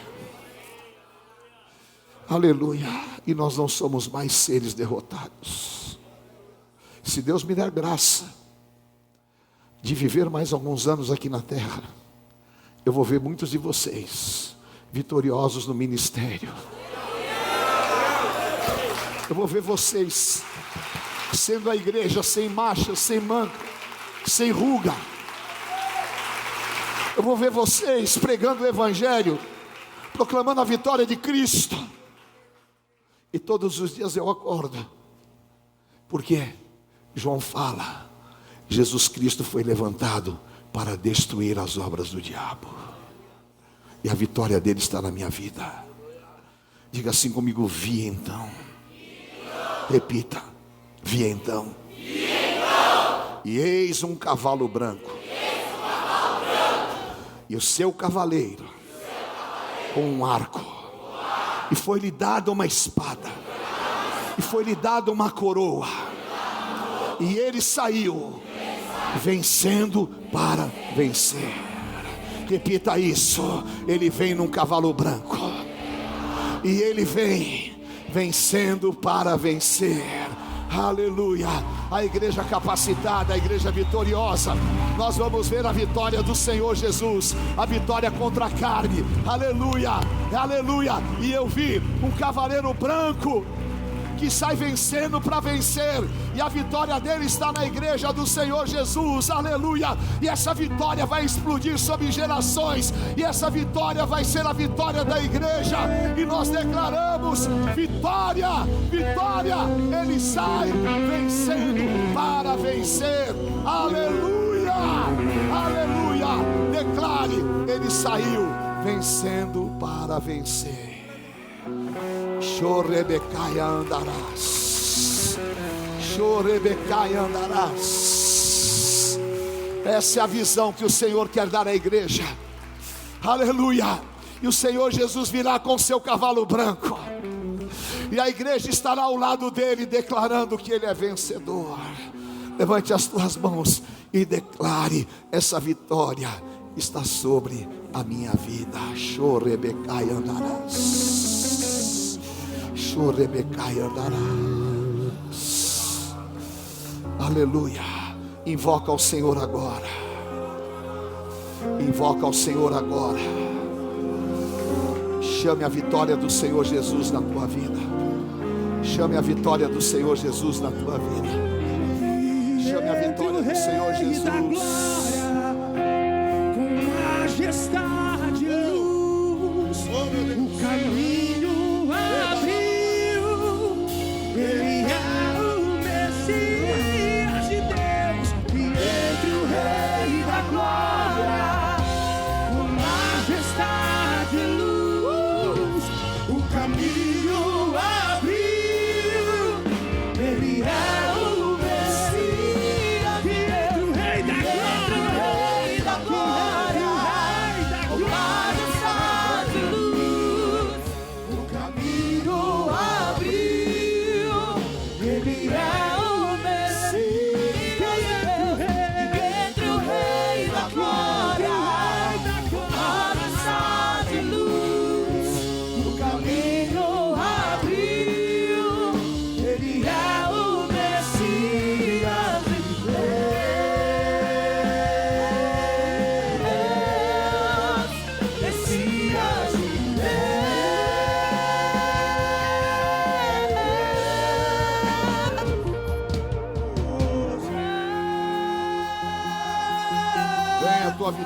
Aleluia. E nós não somos mais seres derrotados. Se Deus me der graça de viver mais alguns anos aqui na terra, eu vou ver muitos de vocês vitoriosos no ministério. Eu vou ver vocês sendo a igreja sem mancha, sem manca, sem ruga. Eu vou ver vocês pregando o evangelho, proclamando a vitória de Cristo. E todos os dias eu acordo, porque João fala: Jesus Cristo foi levantado para destruir as obras do diabo. E a vitória dele está na minha vida. Diga assim comigo: vi então. Repita: vi então. E eis um cavalo branco. E o seu cavaleiro com um arco. E foi-lhe dada uma espada. E foi-lhe dada uma coroa. E ele saiu vencendo para vencer. Repita isso: ele vem num cavalo branco. E ele vem vencendo para vencer. Aleluia. A igreja capacitada, a igreja vitoriosa. Nós vamos ver a vitória do Senhor Jesus, a vitória contra a carne. Aleluia, aleluia. E eu vi um cavaleiro branco que sai vencendo para vencer, e a vitória dele está na igreja do Senhor Jesus. Aleluia. E essa vitória vai explodir sobre gerações, e essa vitória vai ser a vitória da igreja. E nós declaramos: vitória, vitória. Ele sai vencendo para vencer. Aleluia, aleluia. Declare: ele saiu vencendo para vencer. Chorebecaia andarás. Chorebecaia andarás. Essa é a visão que o Senhor quer dar à igreja. Aleluia. E o Senhor Jesus virá com seu cavalo branco, e a igreja estará ao lado dele, declarando que ele é vencedor. Levante as tuas mãos e declare: essa vitória está sobre a minha vida. Chorebecaia andarás. Aleluia. Invoca ao Senhor agora. Invoca ao Senhor agora. Chame a vitória do Senhor Jesus na tua vida. Chame a vitória do Senhor Jesus na tua vida. Chame a vitória do Senhor Jesus. Com majestade e luz, o caminho abriu.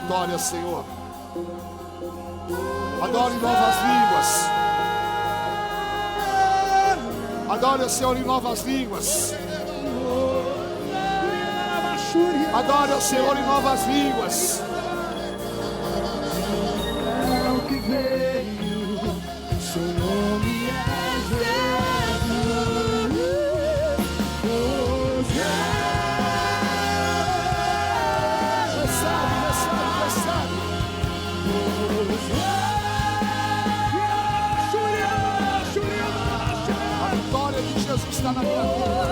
vitória, Senhor. Adore em novas línguas. Adore o Senhor em novas línguas. Adore o Senhor em novas línguas. É o que veio, seu nome é Jesus. Recebe, recebe, recebe. A vitória de Jesus está na minha vida.